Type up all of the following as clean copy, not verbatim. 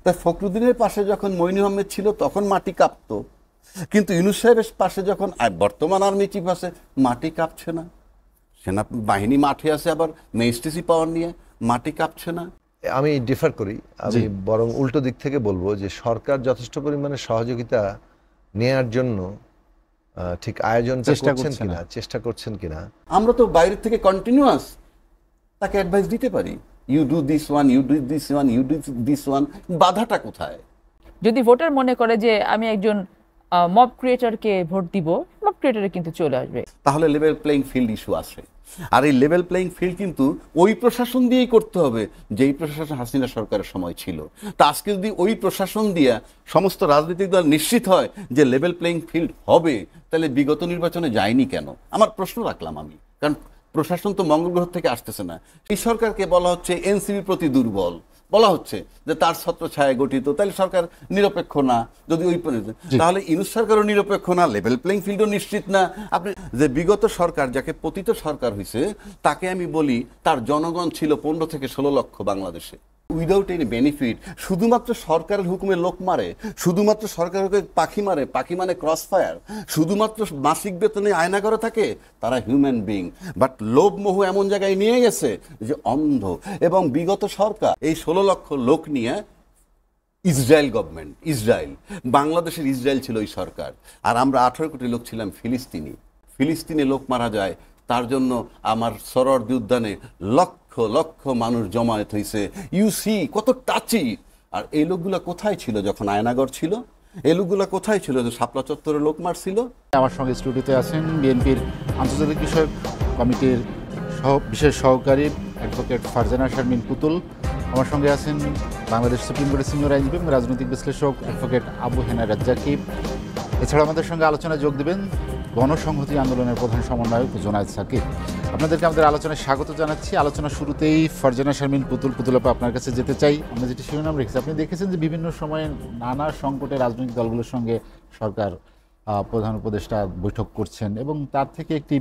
তাই ফখরুদ্দিনের পাশে যখন মঈন আহমেদ ছিল তখন মাটি কাঁপতো, কিন্তু ইউনূস সাহেবের পাশে যখন বর্তমান আর্মি চিফ আছে মাটি কাঁপছে না। সেনাবাহিনী মাঠে আছে, আবার ম্যাজিস্ট্রেসি পাওয়ার নিয়ে মাটি কাঁপছে না। আমি ডিফার করি, আমি বরং উল্টো দিক থেকে বলবো যে সরকার যথেষ্ট পরিমাণে সহযোগিতা নেয়ার জন্য ঠিক আয়োজনটা চেষ্টা করছেন কিনা। আমরা তো বাইরে থেকে কন্টিনিউয়াস তাকে অ্যাডভাইস দিতে পারি, you do this one, you do this one, you do this one. বাধাটা কোথায়? যদি ভোটার মনে করে যে আমি একজন মব ক্রিয়েটরকে ভোট দিব, মব ক্রিয়েটরে কিন্তু চলে আসবে। তাহলে লেভেল প্লেইং ফিল্ড ইস্যু আসে। আর এই লেভেল প্লেইং ফিল্ড কিন্তু ওই প্রশাসন দিয়েই করতে হবে যেই প্রশাসন হাসিনা সরকারের সময় ছিল। তা আজকে যদি ওই প্রশাসন দিয়ে সমস্ত রাজনৈতিক দল নিশ্চিত হয় যে লেভেল প্লেইং ফিল্ড হবে, তাহলে বিগত নির্বাচনে যায়নি কেন? আমার প্রশ্ন রাখলাম আমি, কারণ প্রশাসন তো মঙ্গল গ্রহ থেকে আসতেছে না। এই সরকারকে বলা হচ্ছে এনসিপির প্রতি দুর্বল, বলা হচ্ছে যে তার ছত্রছায়ায় গঠিত, তাহলে সরকার নিরপেক্ষ না। যদি ওই তাহলে ইউনূস সরকারও নিরপেক্ষ না, লেভেল প্লেইং ফিল্ডও নিশ্চিত না। আপনি যে বিগত সরকার যাকে পতিত সরকার হয়েছে তাকে আমি বলি তার জনগণ ছিল 15 থেকে 16 লক্ষ বাংলাদেশে, উইদাউট এনি বেনিফিট। শুধুমাত্র সরকারের হুকুমে লোক মারে, শুধুমাত্র সরকারের হুকুমে পাখি মারে, পাখি মানে ক্রস ফায়ার, শুধুমাত্র মাসিক বেতনে আয়না করে থাকে। তারা হিউম্যান বিং, বাট লোভ মোহ এমন জায়গায় নিয়ে গেছে যে অন্ধ। এবং বিগত সরকার এই 16 লক্ষ লোক নিয়ে ইসরায়েল গভর্নমেন্ট, ইসরায়েল, বাংলাদেশের ইসরায়েল ছিল ওই সরকার। আর আমরা 18 কোটি লোক ছিলাম ফিলিস্তিনে লোক মারা যায়, তার জন্য আমার সরোয়ার্দী উদ্যানে লক্ষ লক্ষ মানুষ জমায়েত হয়েছে। ইউসি কত টাচি। আর এই লোকগুলো কোথায় ছিল যখন আয়নাগর ছিল? এই লোকগুলো কোথায় ছিল যে শাপলা চত্বরে লোক মারছিল? আমার সঙ্গে স্টুডিওতে আছেন বিএনপির আন্তর্জাতিক বিষয়ক কমিটির বিশেষ সহকারী অ্যাডভোকেট ফারজানা শারমিন পুতুল। আমার সঙ্গে আছেন বাংলাদেশ সুপ্রিম কোর্টের সিনিয়র আইনজীবী এবং রাজনৈতিক বিশ্লেষক অ্যাডভোকেট আবু হেনা রাজ্জাকি। এছাড়া আমাদের সঙ্গে আলোচনায় যোগ দেবেন গণসংহতি আন্দোলনের প্রধান সমন্বয়ক জোনায়েদ সাকিব। আপনাদেরকে আমাদের আলোচনায় স্বাগত জানাচ্ছি। আলোচনা শুরুতেই ফারজানা শারমিন পুতুল আপা আপনার কাছে যেতে চাই। আমরা যেটি শিরোনাম রেখেছি, আপনি দেখেছেন যে বিভিন্ন সময়ে নানা সংকটে রাজনৈতিক দলগুলোর সঙ্গে সরকার প্রধান উপদেষ্টা বৈঠক করছেন এবং তার থেকে একটি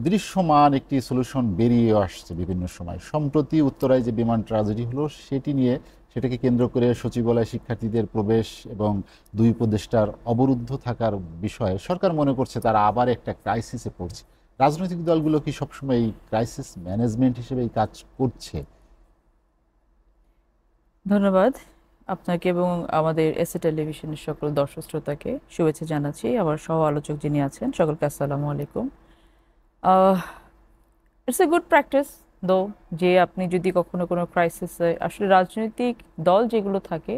দৃশ্যমান একটি সলিউশন বেরিয়ে আসছে বিভিন্ন সময়। সম্প্রতি উত্তরায় যে বিমান ট্র্যাজেডি হলো সেটাকে কেন্দ্র করে সচিবালয় শিক্ষার্থীদের প্রবেশ এবং দুই উপদেষ্টার অবরুদ্ধ থাকার বিষয়ে সরকার মনে করছে তারা আবার একটা ক্রাইসিসে পড়ছে। রাজনৈতিক দলগুলো কি সবসময় এই ক্রাইসিস ম্যানেজমেন্ট হিসেবে এই কাজ করছে? ধন্যবাদ আপনাকে এবং আমাদের এসএ টেলিভিশনের সকল দর্শক শ্রোতাকে শুভেচ্ছা জানাচ্ছি। আমার সহ আলোচক যিনি আছেন সকলকে আসসালামু আলাইকুম। ইটস এ গুড প্র্যাকটিস দো যে আপনি যদি কখনো কোনো ক্রাইসিসে, আসলে রাজনৈতিক দল যেগুলো থাকে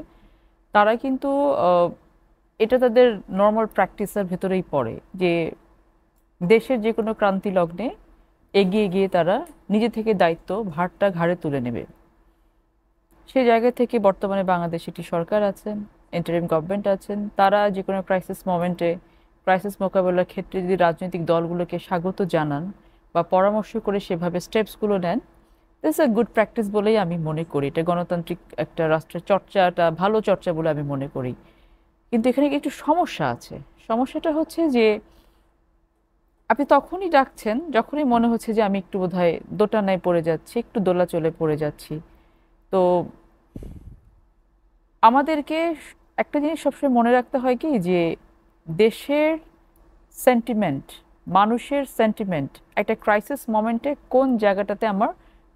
তারা কিন্তু এটা তাদের নর্মাল প্র্যাকটিসের ভেতরেই পড়ে যে দেশের যে কোনো ক্রান্তি লগ্নে এগিয়ে গিয়ে তারা নিজে থেকে দায়িত্ব ভারটা ঘাড়ে তুলে নেবে। সেই জায়গা থেকে বর্তমানে বাংলাদেশে একটি সরকার আছেন, ইন্টারিম গভর্নমেন্ট আছেন, তারা যে কোনো ক্রাইসিস মোমেন্টে ক্রাইসিস মোকাবেলার ক্ষেত্রে যদি রাজনৈতিক দলগুলোকে স্বাগত জানান বা পরামর্শ করে সেভাবে স্টেপসগুলো নেন, দিস এ গুড প্র্যাকটিস বলেই আমি মনে করি। এটা গণতান্ত্রিক একটা রাষ্ট্রের চর্চাটা ভালো চর্চা বলে আমি মনে করি। কিন্তু এখানে একটু সমস্যা আছে। সমস্যাটা হচ্ছে যে আপনি তখনই ডাকছেন যখনই মনে হচ্ছে যে আমি একটু বোধহয় দোটানায় পড়ে যাচ্ছি, একটু দোলাচলে পড়ে যাচ্ছি। তো আমাদেরকে একটা জিনিস সবসময় মনে রাখতে হয় কি, যে দেশের সেন্টিমেন্ট, মানুষের সেন্টিমেন্ট একটা ক্রাইসিস মোমেন্টে কোন জায়গাটাতে আমার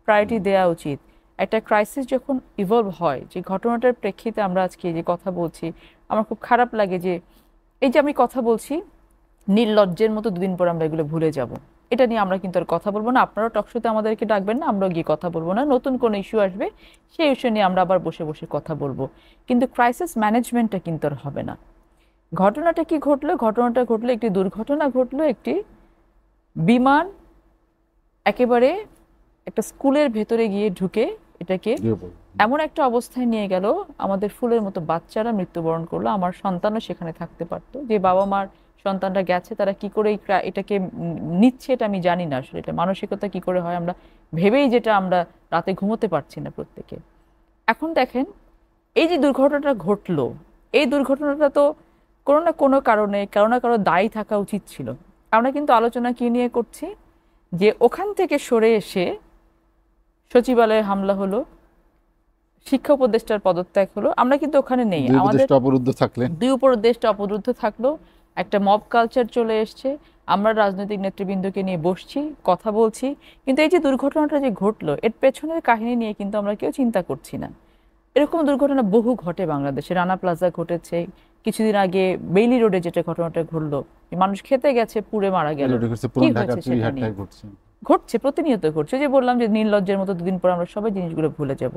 প্রায়োরিটি দেওয়া উচিত। একটা ক্রাইসিস যখন ইভলভ হয়, যে ঘটনাটার প্রেক্ষিতে আমরা আজকে যে কথা বলছি, আমার খুব খারাপ লাগে যে এই যে আমি কথা বলছি নির্লজ্জের মতো দুদিন পর আমরা এগুলো ভুলে যাব। এটা নিয়ে আমরা কিন্তু আর কথা বলবো না, আপনারাও টকশোতে আমাদেরকে ডাকবেন না, আমরাও গিয়ে কথা বলবো না। নতুন কোনো ইস্যু আসবে, সেই ইস্যু নিয়ে আমরা আবার বসে বসে কথা বলবো। কিন্তু ক্রাইসিস ম্যানেজমেন্টটা কিন্তু আর হবে না। ঘটনাটা কি ঘটলো? ঘটনাটা ঘটলো, একটি দুর্ঘটনা ঘটলো। একটি বিমান একেবারে একটা স্কুলের ভেতরে গিয়ে ঢুকে এটাকে এমন একটা অবস্থায় নিয়ে গেল, আমাদের ফুলের মতো বাচ্চারা মৃত্যুবরণ করলো। আমার সন্তানও সেখানে থাকতে পারতো। যে বাবা মার সন্তানরা গেছে, তারা কি করে এটাকে নিচ্ছে এটা আমি জানি না। আসলে এটা মানসিকতা কি করে হয় আমরা ভেবেই যেটা আমরা রাতে ঘুমোতে পারছি না প্রত্যেকে। এখন দেখেন এই যে দুর্ঘটনাটা ঘটলো, এই দুর্ঘটনাটা তো কোনো না কোনো কারণে কারো না কারো দায়ী থাকা উচিত ছিল। আমরা কিন্তু আলোচনা কি নিয়ে করছি, যে ওখান থেকে সরে এসে সচিবালয়ে হামলা হলো, শিক্ষা উপদেষ্টার পদত্যাগ হলো, আমরা কিন্তু ওখানে নেই। দুই আমাদের উপদেষ্টা অবরুদ্ধ থাকলেন, দুই উপদেষ্টা অপরুদ্ধ থাকলো, একটা মব কালচার চলে এসছে, আমরা রাজনৈতিক নেতৃবৃন্দকে নিয়ে বসছি, কথা বলছি, কিন্তু এই যে দুর্ঘটনাটা যে ঘটলো এর পেছনের কাহিনী নিয়ে কিন্তু আমরা কেউ চিন্তা করছি না। এরকম দুর্ঘটনা বহু ঘটে বাংলাদেশে, রানা প্লাজা ঘটেছে, কিছুদিন আগে বেইলি রোডে যেটা ঘটনাটা ঘটলো, মানুষ খেতে গেছে পুড়ে মারা গেল, কি হয়েছে সেটা নিয়ে ঘটছে, প্রতিনিয়ত ঘটছে। যে বললাম যে নির্লজ্জের মতো দুদিন পর আমরা সবাই জিনিসগুলো ভুলে যাব।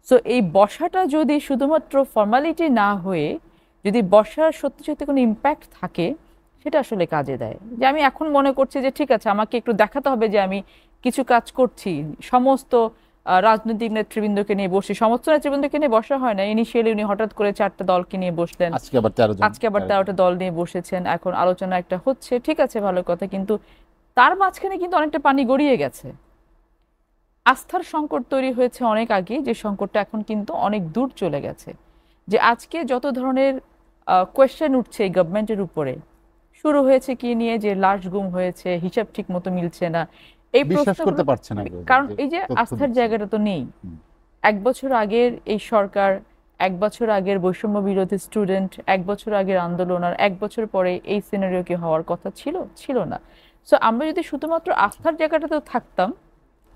সো এই বসাটা যদি শুধুমাত্র ফর্মালিটি না হয়ে যদি বসার সত্যি সত্যি কোনো ইম্প্যাক্ট থাকে, সেটা আসলে কাজে দেয়। যে আমি এখন মনে করছি যে ঠিক আছে, আমাকে একটু দেখাতে হবে যে আমি কিছু কাজ করছি, সমস্ত রাজনৈতিক নেতৃবৃন্দকে নিয়ে বসে, সমস্ত নেতৃবৃন্দকে নিয়ে বসা হয় না, ইনিশিয়ালি উনি হঠাৎ করে 4টা দলকে নিয়ে বসলেন, আজকে আবার 13টা দল নিয়ে বসেছেন, এখন আলোচনা একটা হচ্ছে, ঠিক আছে ভালো কথা, কিন্তু তার মাঝখানে কিন্তু অনেকটা পানি গড়িয়ে গেছে। আস্থার সংকট তৈরি হয়েছে অনেক আগে, যে সংকটটা এখন কিন্তু অনেক দূর চলে গেছে। যে আজকে যত ধরনের কোয়েশ্চেন উঠছে এই গভর্নমেন্টের উপরে, শুরু হয়েছে কি নিয়ে, যে লাশ গুম হয়েছে, হিসাব ঠিক মতো মিলছে না, এই বিশ্বাস করতে পারছে না, কারণ এই যে আস্থার জায়গাটা তো নেই। 1 বছর আগের এই সরকার, 1 বছর আগের বৈষম্য বিরোধী স্টুডেন্ট, 1 বছর আগের আন্দোলন, আর 1 বছর পরে এই সিনারিও কি হওয়ার কথা ছিল না। সো আমরা যদি শুধুমাত্র আস্থার জায়গাটাতেও থাকতাম,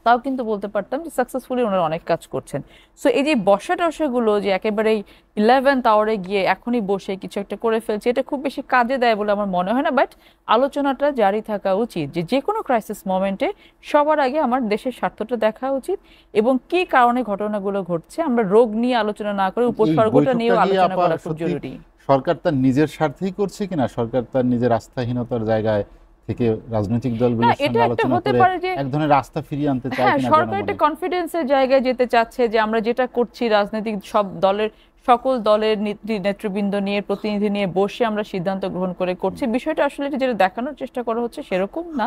তাও কিন্তু বলতে পারতাম যে সাকসেসফুলি ওনারা অনেক কাজ করছেন। সো এই যে বসা টসাগুলো যে একেবারেই 11th আওয়ারে গিয়ে এখনই বসে কিছু একটা করে ফেলছে, এটা খুব বেশি কাজে দেয় বলে আমার মনে হয় না। বাট আলোচনাটা জারি থাকা উচিত, যে কোনো ক্রাইসিস মোমেন্টে সবার আগে আমার দেশের স্বার্থটা দেখা উচিত, এবং কি কারণে ঘটনাগুলো ঘটছে আমরা রোগ নিয়ে আলোচনা না করে উপসর্গটা নিয়েও আলোচনা করা খুব জরুরি। সরকার তার নিজের স্বার্থেই করছে কিনা, সরকার তার নিজের আস্থাহীনতার জায়গায় থেকে রাজনৈতিক দলগুলোর সঙ্গে আলোচনা করে এক ধরনের রাস্তা ফিরিয়ে আনতে চায় কিনা, সরকার একটা কনফিডেন্সের জায়গায় যেতে চাচ্ছে যে আমরা যেটা করছি রাজনৈতিক সকল দলের নেতৃবৃন্দ নিয়ে, প্রতিনিধি নিয়ে বসে আমরা সিদ্ধান্ত গ্রহণ করে করছি। বিষয়টা আসলে যেটা দেখানোর চেষ্টা করা হচ্ছে সেরকম না।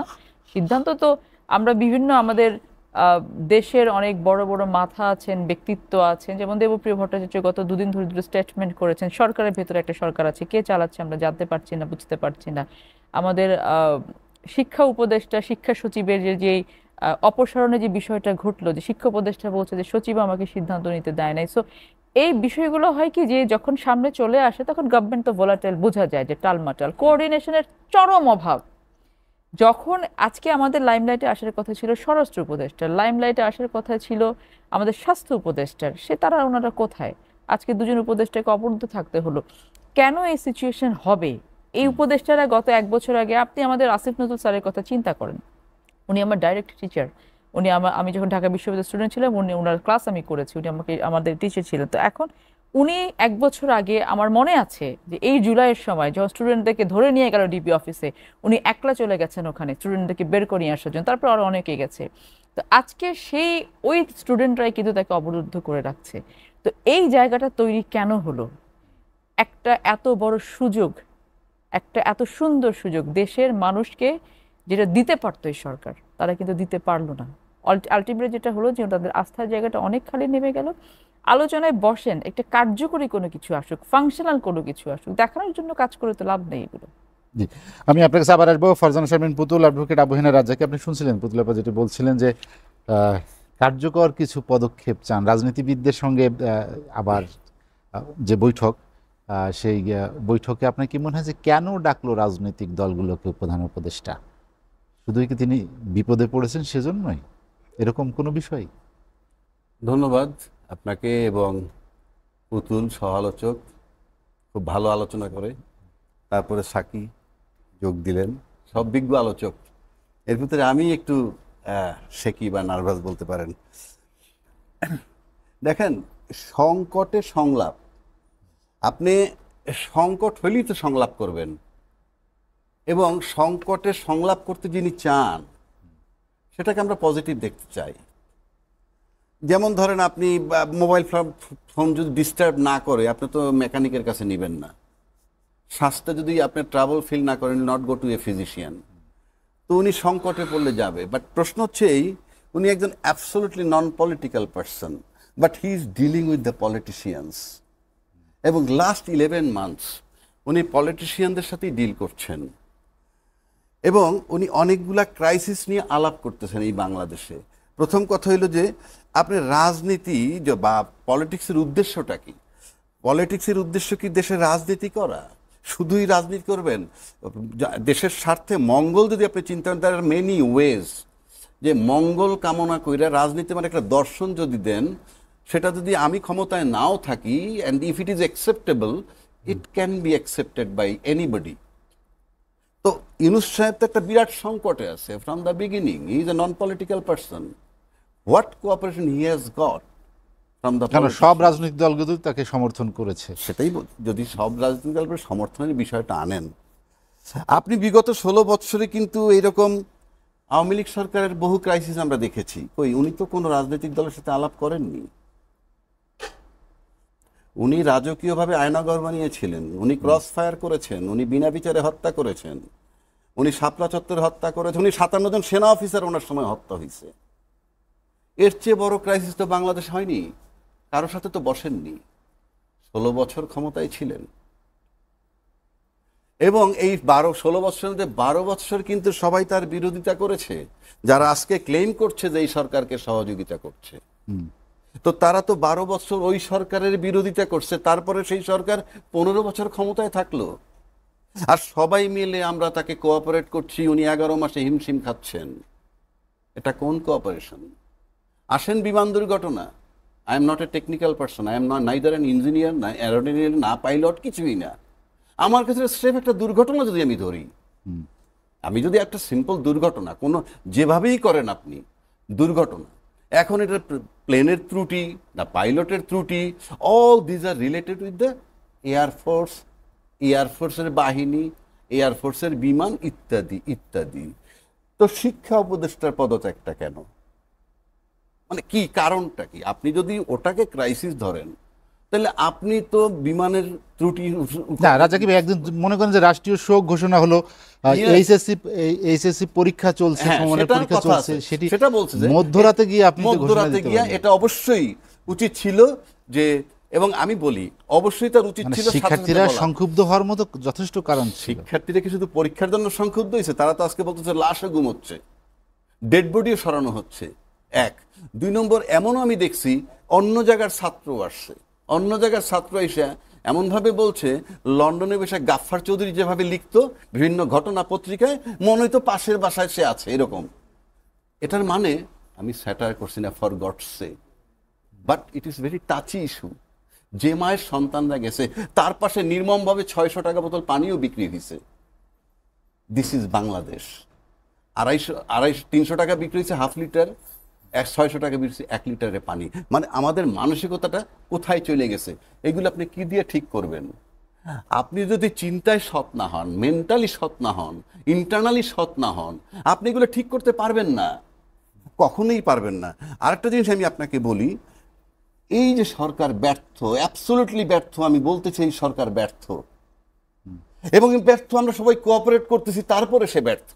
সিদ্ধান্ত তো আমরা বিভিন্ন আমাদের দেশের অনেক বড় বড় মাথা আছেন, ব্যক্তিত্ব আছেন, যেমন দেবপ্রিয় ভট্টাচার্য গত 2 দিন ধরে স্টেটমেন্ট করেছেন। সরকারের ভেতরে একটা সরকার আছে, কে চালাচ্ছে আমরা জানতে পারছি না, বুঝতে পারছি না। আমাদের শিক্ষা উপদেষ্টা, শিক্ষা সচিবের যে অপসারণে যে বিষয়টা ঘটলো, যে শিক্ষা উপদেষ্টা বলছে যে সচিব আমাকে সিদ্ধান্ত নিতে দেয় নাই। সো এই বিষয়গুলো হয় কি, যে যখন সামনে চলে আসে তখন গভর্নমেন্ট তো ভোলাটাইল, বোঝা যায় যে টালমাটাল, কোঅর্ডিনেশনের চরম অভাব। যখন আজকে আমাদের লাইমলাইটে আসার কথা ছিল স্বরাষ্ট্র উপদেষ্টার, লাইমলাইটে আসার কথা ছিল আমাদের স্বাস্থ্য উপদেষ্টার, তারা ওনারা কোথায়? আজকে 2জন উপদেষ্টাকে অবরুদ্ধ থাকতে হলো। কেন এই সিচুয়েশন হবে? এই উপদেষ্টারা গত 1 বছর আগে, আপনি আমাদের আসিফ নজরুল স্যারের কথা চিন্তা করেন, উনি আমার ডাইরেক্ট টিচার, উনি আমি যখন ঢাকা বিশ্ববিদ্যালয়ের স্টুডেন্ট ছিলাম, ওনার ক্লাস আমি করেছি, উনি আমাদের টিচার ছিলেন। তো এখন উনি 1 বছর আগে, আমার মনে আছে যে এই জুলাইয়ের সময় যখন স্টুডেন্টদেরকে ধরে নিয়ে গেল ডিবি অফিসে, উনি একলা চলে গেছেন ওখানে স্টুডেন্টদেরকে বের করে নিয়ে আসার জন্য, তারপর আরো অনেকে গেছে। তো আজকে ওই স্টুডেন্টরাই কিন্তু তাকে অবরুদ্ধ করে রাখছে। তো এই জায়গাটা তৈরি কেন হলো? একটা এত বড় সুযোগ, একটা এত সুন্দর সুযোগ দেশের মানুষকে যেটা দিতে পারতো এই সরকার, তারা কিন্তু দিতে পারলো না। আলটিমেটলি যেটা হলো যে তাদের আস্থার জায়গাটা অনেক খালি নেমে গেল। আলোচনায় বসেন, একটা কার্যকরী কোনো কিছু আসুক, ফাংশনাল কোনো কিছু আসুক, দেখানোর জন্য কাজ করে তো লাভ নেই এগুলো। জি, আমি আপনার কাছে আবার আসবো। ফারজানা শারমিন পুতুল, অ্যাডভোকেট আবু হেনা রাজ্জাককে আপনি শুনছিলেন পুতুল আপা যেটা বলছিলেন যে কার্যকর কিছু পদক্ষেপ চান রাজনীতিবিদদের সঙ্গে। আবার যে বৈঠক, সেই বৈঠকে আপনার কি মনে হয় যে কেন ডাকলো রাজনৈতিক দলগুলোকে প্রধান উপদেষ্টা? শুধুই কি তিনি বিপদে পড়েছেন সেজন্যই, এরকম কোনো বিষয়? ধন্যবাদ আপনাকে এবং পুতুল সহ-আলোচক, খুব ভালো আলোচনা করে। তারপরে সাকি যোগ দিলেন, সব বিজ্ঞ আলোচক। এর ভিতরে আমি একটু শেকি বা নার্ভাস বলতে পারেন। দেখেন, সংকটে সংলাপ, আপনি সংকট হইলেই তো সংলাপ করবেন, এবং সংকটে সংলাপ করতে যিনি চান সেটাকে আমরা পজিটিভ দেখতে চাই। যেমন ধরেন, আপনি মোবাইল ফোন যদি ডিস্টার্ব না করে, আপনি তো মেকানিকের কাছে নেবেন না। স্বাস্থ্যে যদি আপনি ট্রাবল ফিল না করেন, not go to a physician. তো উনি সংকটে পড়লে যাবে। বাট প্রশ্ন হচ্ছে উনি একজন absolutely non political person, but he is dealing with the politicians. এবং লাস্ট 11 মান্থস উনি পলিটিশিয়ানদের সাথেই ডিল করছেন, এবং উনি অনেকগুলা ক্রাইসিস নিয়ে আলাপ করতেছেন এই বাংলাদেশে। প্রথম কথা হইল যে আপনি রাজনীতি বা পলিটিক্সের উদ্দেশ্যটা কি? পলিটিক্সের উদ্দেশ্য কি দেশের রাজনীতি করা? শুধুই রাজনীতি করবেন? দেশের স্বার্থে মঙ্গল যদি আপনি চিন্তা করেন, তার মেনি ওয়েজ, যে মঙ্গল কামনা কইরা রাজনীতি মানে একটা দর্শন যদি দেন, সেটা যদি আমি ক্ষমতায় নাও থাকি, and if it is acceptable, it can be accepted by anybody. তো ইউনূস সাহেব তো একটা বিরাট সংকটে আছে from the beginning. He is a non political person. What cooperation he has got from the, কেন সব রাজনৈতিক দলগুলো তাকে সমর্থন করেছে? সেটাই যদি সব রাজনৈতিক দলের সমর্থনের বিষয়টা আনেন, আপনি বিগত 16 বৎসরে কিন্তু এইরকম আওয়ামী লীগ সরকারের বহু ক্রাইসিস আমরা দেখেছি। কই, উনি তো কোনো রাজনৈতিক দলের সাথে আলাপ করেননি। উনি রাজকীয়ভাবে আয়নাঘর বানিয়েছিলেন, উনি ক্রস ফায়ার করেছেন, উনি বিনা বিচারে হত্যা করেছেন, উনি শাপলা চত্বরে হত্যা করেছেন, উনি 57 জন সেনা অফিসার ওনার সময় হত্যা হয়েছে। এর চেয়ে বড় ক্রাইসিস তো বাংলাদেশ হয়নি। কারোর সাথে তো বসেননি, 16 বছর ক্ষমতায় ছিলেন। এবং এই 16 বছরের মধ্যে 12 বছর কিন্তু সবাই তার বিরোধিতা করেছে, যারা আজকে ক্লেম করছে যে এই সরকারকে সহযোগিতা করছে। তো তারা তো 12 বছর ওই সরকারের বিরোধিতা করছে, তারপরে সেই সরকার 15 বছর ক্ষমতায় থাকলো। আর সবাই মিলে আমরা তাকে কোঅপারেট করছি, উনি 11 মাসে হিমশিম খাচ্ছেন। এটা কোন কোঅপারেশন? আসেন বিমান দুর্ঘটনা, I am not a technical person, I am not neither an engineer, না অ্যারোডাইনামিক, না পাইলট, কিছুই না। আমার কাছে স্রেফ একটা দুর্ঘটনা যদি আমি ধরি, আমি যদি একটা সিম্পল দুর্ঘটনা, কোনো যেভাবেই করেন আপনি দুর্ঘটনা, এখন এটা প্লেনের ত্রুটি না পাইলটের ত্রুটি, all these are related with the air force, এয়ারফোর্সের বাহিনী, এয়ারফোর্সের বিমান ইত্যাদি ইত্যাদি। তো শিক্ষা উপদেষ্টার পদত্যাগটা কেন? মানে কি কারণটা কি? আপনি যদি ওটাকে ক্রাইসিস ধরেন, তাহলে আপনি তো বিমানের ত্রুটি না, রাজাকি ভাই একদিন মনে করেন যে রাষ্ট্রীয় শোক ঘোষণা হলো, এইচএসসি পরীক্ষা চলছে, সমানের পরীক্ষা চলছে, সেটা বলছে যে মধ্যরাতে গিয়ে আপনি মধ্যরাতে গিয়ে এটা অবশ্যই উচিত ছিল যে, এবং আমি বলি অবশ্যই তার উচিত ছিল। শিক্ষার্থীরা সংক্ষুব্ধ হওয়ার মতো যথেষ্ট কারণ ছিল। শিক্ষার্থীরা কি শুধু পরীক্ষার জন্য সংক্ষুব্ধ হয়েছে? তারা তো আজকে বলতেছে লাশও ঘুমোচ্ছে, ডেড বডিও সরানো হচ্ছে। 1, 2 নম্বর, এমনও আমি দেখছি অন্য জায়গার ছাত্র আসছে, অন্য জায়গার ছাত্র এসে এমনভাবে বলছে, লন্ডনে বসে গাফফার চৌধুরী যেভাবে লিখতো বিভিন্ন ঘটনা পত্রিকায়, মনে হয়তো পাশের বাসায় সে আছে, এরকম। এটার মানে আমি স্যাটার করছি না, for gods sec, but it is very touchy issue. যে মায়ের সন্তানরা গেছে, তার পাশে নির্মমভাবে 600 টাকা বোতল পানিও বিক্রি হয়েছে। This is Bangladesh. 300 টাকা বিক্রি হয়েছে হাফ লিটার, 600 টাকা বিক্রি 1 লিটারে পানি। মানে আমাদের মানসিকতাটা কোথায় চলে গেছে? এগুলো আপনি কি দিয়ে ঠিক করবেন? আপনি যদি চিন্তায় সৎ না হন, মেন্টালি সৎ না হন, ইন্টারনালি সৎ না হন, আপনি এগুলো ঠিক করতে পারবেন না, কখনোই পারবেন না। আরেকটা জিনিস আমি আপনাকে বলি, এই যে সরকার ব্যর্থ, অ্যাবসলিউটলি ব্যর্থ, আমি বলতে চাই এই সরকার ব্যর্থ, এবং ব্যর্থ আমরা সবাই কোঅপারেট করতেছি, তারপরে সে ব্যর্থ।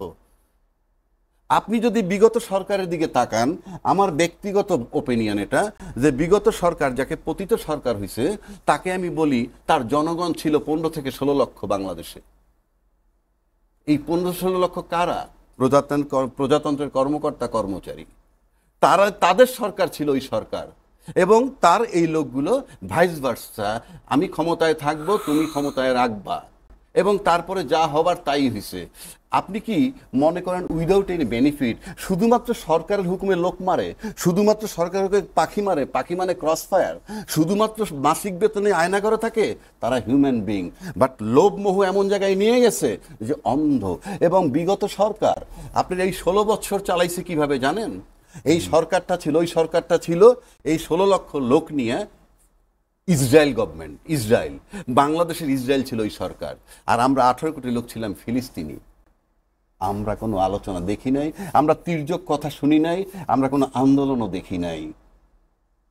আপনি যদি বিগত সরকারের দিকে তাকান, আমার ব্যক্তিগত ওপিনিয়ন এটা, যে বিগত সরকার যাকে পতিত সরকার হয়েছে, তাকে আমি বলি তার জনগণ ছিল 15 থেকে 16 লক্ষ বাংলাদেশে। এই 15-16 লক্ষ কারা? প্রজাতন্ত্রের কর্মকর্তা কর্মচারী। তাদের সরকার ছিল ওই সরকার, এবং তার এই লোকগুলো ভাইস ভার্সা, আমি ক্ষমতায় থাকবো, তুমি ক্ষমতায় রাখবা, এবং তারপরে যা হবার তাই হয়েছে। আপনি কি মনে করেন উইদাউট এনি বেনিফিট শুধুমাত্র সরকারের হুকুমে লোক মারে, শুধুমাত্র সরকারের হুকুমে পাখি মারে, পাখি মানে ক্রস ফায়ার, শুধুমাত্র মাসিক বেতনে আয়না করে থাকে? তারা হিউম্যান বিং, বাট লোভ মোহ এমন জায়গায় নিয়ে গেছে যে অন্ধ। এবং বিগত সরকার আপনার এই 16 বছর চালাইছে কিভাবে জানেন? এই সরকারটা ছিল, ওই সরকারটা ছিল এই 16 লক্ষ লোক নিয়ে ইসরায়েল গভর্নমেন্ট, ইসরায়েল, বাংলাদেশের ইসরায়েল ছিল ওই সরকার। আর আমরা 18 কোটি লোক ছিলাম ফিলিস্তিনি। আমরা কোনো আলোচনা দেখি নাই, আমরা তির্যক কথা শুনি নাই, আমরা কোনো আন্দোলনও দেখি নাই।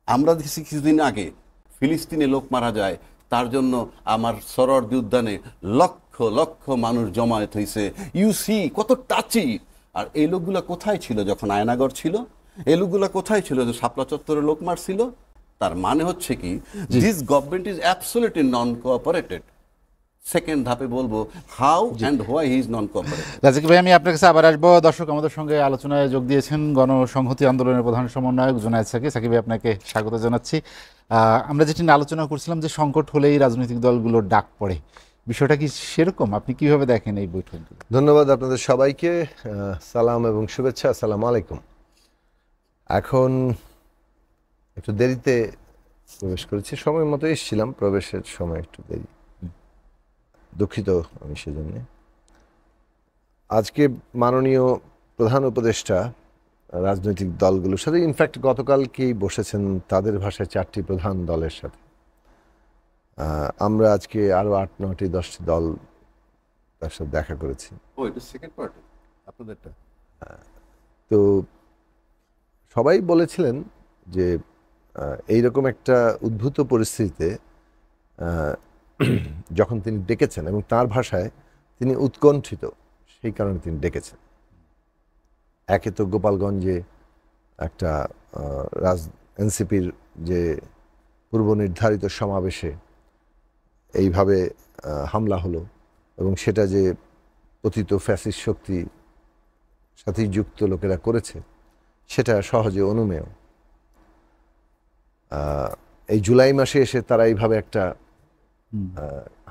আমরা দেখছি কিছুদিন আগে ফিলিস্তিনে লোক মারা যায়, তার জন্য আমার সরোয়ার্দী উদ্যানে লক্ষ লক্ষ মানুষ জমায়েত হয়েছে। ইউসি কত টাচি। আর এই লোকগুলা কোথায় ছিল যখন আয়নাগর ছিল? এই লোকগুলা কোথায় ছিল যে শাপলা চত্বরে লোক মারছিল? তার মানে হচ্ছে কি, this government is absolutely non cooperated. Second ধাপে বলবো how and why he is non cooperative. রাজাকি ভাই, আমি আপনার কাছে আবার আসবো। দর্শক আমাদের সঙ্গে আলোচনায় যোগ দিয়েছেন গণসংহতি আন্দোলনের প্রধান সমন্বয়ক জুনায়েদ সাকি। সাকিব ভাই, আপনাকে স্বাগত জানাচ্ছি। আমরা যেটি নিয়ে আলোচনা করছিলাম যে সংকট হলেই রাজনৈতিক দলগুলোর ডাক পড়ে, বিষয়টা কি সেরকম? আপনি কিভাবে দেখেন এই বৈঠকগুলো? ধন্যবাদ আপনাদের সবাইকে, সালাম এবং শুভেচ্ছা। আসসালামু আলাইকুম। এখন একটু দেরিতে প্রবেশ করেছি, সময় মতো এসেছিলাম, প্রবেশের সময় একটু দেরি, দুঃখিত আমি সেজন্য। আজকে মাননীয় প্রধান উপদেষ্টা রাজনৈতিক দলগুলোর সাথে, ইনফ্যাক্ট গতকালকেই বসেছেন তাদের ভাষায় 4টি প্রধান দলের সাথে। আমরা আজকে আরো 8, 9, 10টি দল তার সাথে দেখা করেছি। ও, এটা সেকেন্ড পার্ট আপনাদেরটা। তো সবাই বলেছিলেন যে এইরকম একটা উদ্ভূত পরিস্থিতিতে যখন তিনি ডেকেছেন, এবং তার ভাষায় তিনি উৎকণ্ঠিত, সেই কারণে তিনি ডেকেছেন। একে তো গোপালগঞ্জে একটা এনসিপির যে পূর্ব নির্ধারিত সমাবেশে এইভাবে হামলা হলো, এবং সেটা যে পতিত ফ্যাসিস্ট শক্তি সাথে যুক্ত লোকেরা করেছে, সেটা সহজে অনুমেয়। এই জুলাই মাসে এসে তারা এইভাবে একটা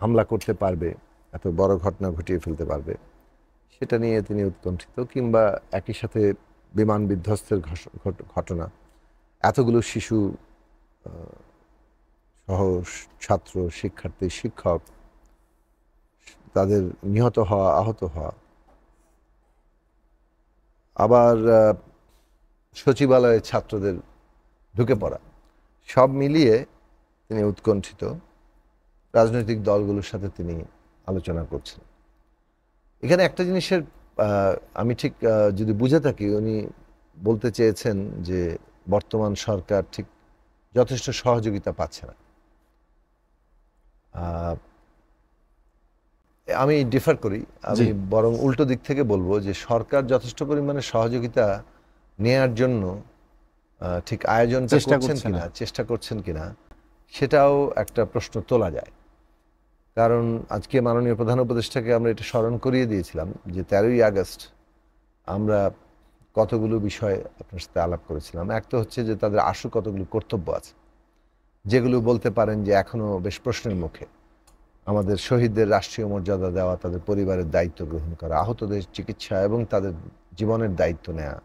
হামলা করতে পারবে, এত বড় ঘটনা ঘটিয়ে ফেলতে পারবে, সেটা নিয়ে তিনি উৎকণ্ঠিত। কিংবা একই সাথে বিমান বিধ্বস্তের ঘটনা, এতগুলো শিশু সহ ছাত্র, শিক্ষার্থী, শিক্ষক, তাদের নিহত হওয়া, আহত হওয়া, আবার সচিবালয়ে ছাত্রদের ঢুকে পড়া, সব মিলিয়ে তিনি উৎকণ্ঠিত। রাজনৈতিক দলগুলোর সাথে তিনি আলোচনা করছেন। এখানে একটা জিনিসের আমি ঠিক যদি বুঝে থাকি, উনি বলতে চেয়েছেন যে বর্তমান সরকার ঠিক যথেষ্ট সহযোগিতা পাচ্ছে না। আমি ডিফার করি, আমি বরং উল্টো দিক থেকে বলবো যে সরকার যথেষ্ট পরিমাণে সহযোগিতা নেয়ার জন্য ঠিক আয়োজনটা করছেন কিনা, চেষ্টা করছেন কিনা, সেটাও একটা প্রশ্ন তোলা যায়। কারণ আজকে মাননীয় প্রধান উপদেষ্টাকে আমরা এটা স্মরণ করিয়ে দিয়েছিলাম যে 13ই আগস্ট আমরা কতগুলো বিষয় আপনার সাথে আলাপ করেছিলাম। এক তো হচ্ছে যে তাদের আশু কতগুলো কর্তব্য আছে, যেগুলো বলতে পারেন যে এখনো বেশ প্রশ্নের মুখে। আমাদের শহীদদের রাষ্ট্রীয় মর্যাদা দেওয়া, তাদের পরিবারের দায়িত্ব গ্রহণ করা, আহতদের চিকিৎসা এবং তাদের জীবনের দায়িত্ব নেওয়া,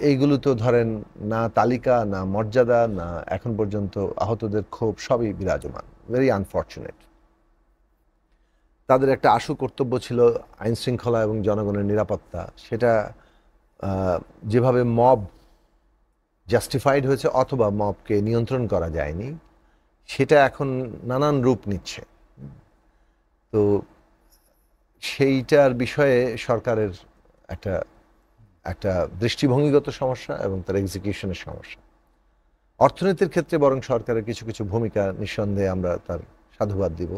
এইগুলো তো ধরেন না তালিকা, না মর্যাদা, না এখন পর্যন্ত আহতদের ক্ষোভ, সবই বিরাজমান। Very unfortunate. তাদের একটা আশু কর্তব্য ছিল আইন শৃঙ্খলা এবং জনগণের নিরাপত্তা, সেটা যেভাবে মব জাস্টিফাইড হয়েছে অথবা মবকে নিয়ন্ত্রণ করা যায়নি, সেটা এখন নানান রূপ নিচ্ছে। তো সেইটার বিষয়ে সরকারের একটা দৃষ্টিভঙ্গিগত সমস্যা এবং তার এক্সিকিউশনের সমস্যা। অর্থনীতির ক্ষেত্রে বরং সরকারের কিছু কিছু ভূমিকা নিঃসন্দেহে আমরা তার সাধুবাদ দিব,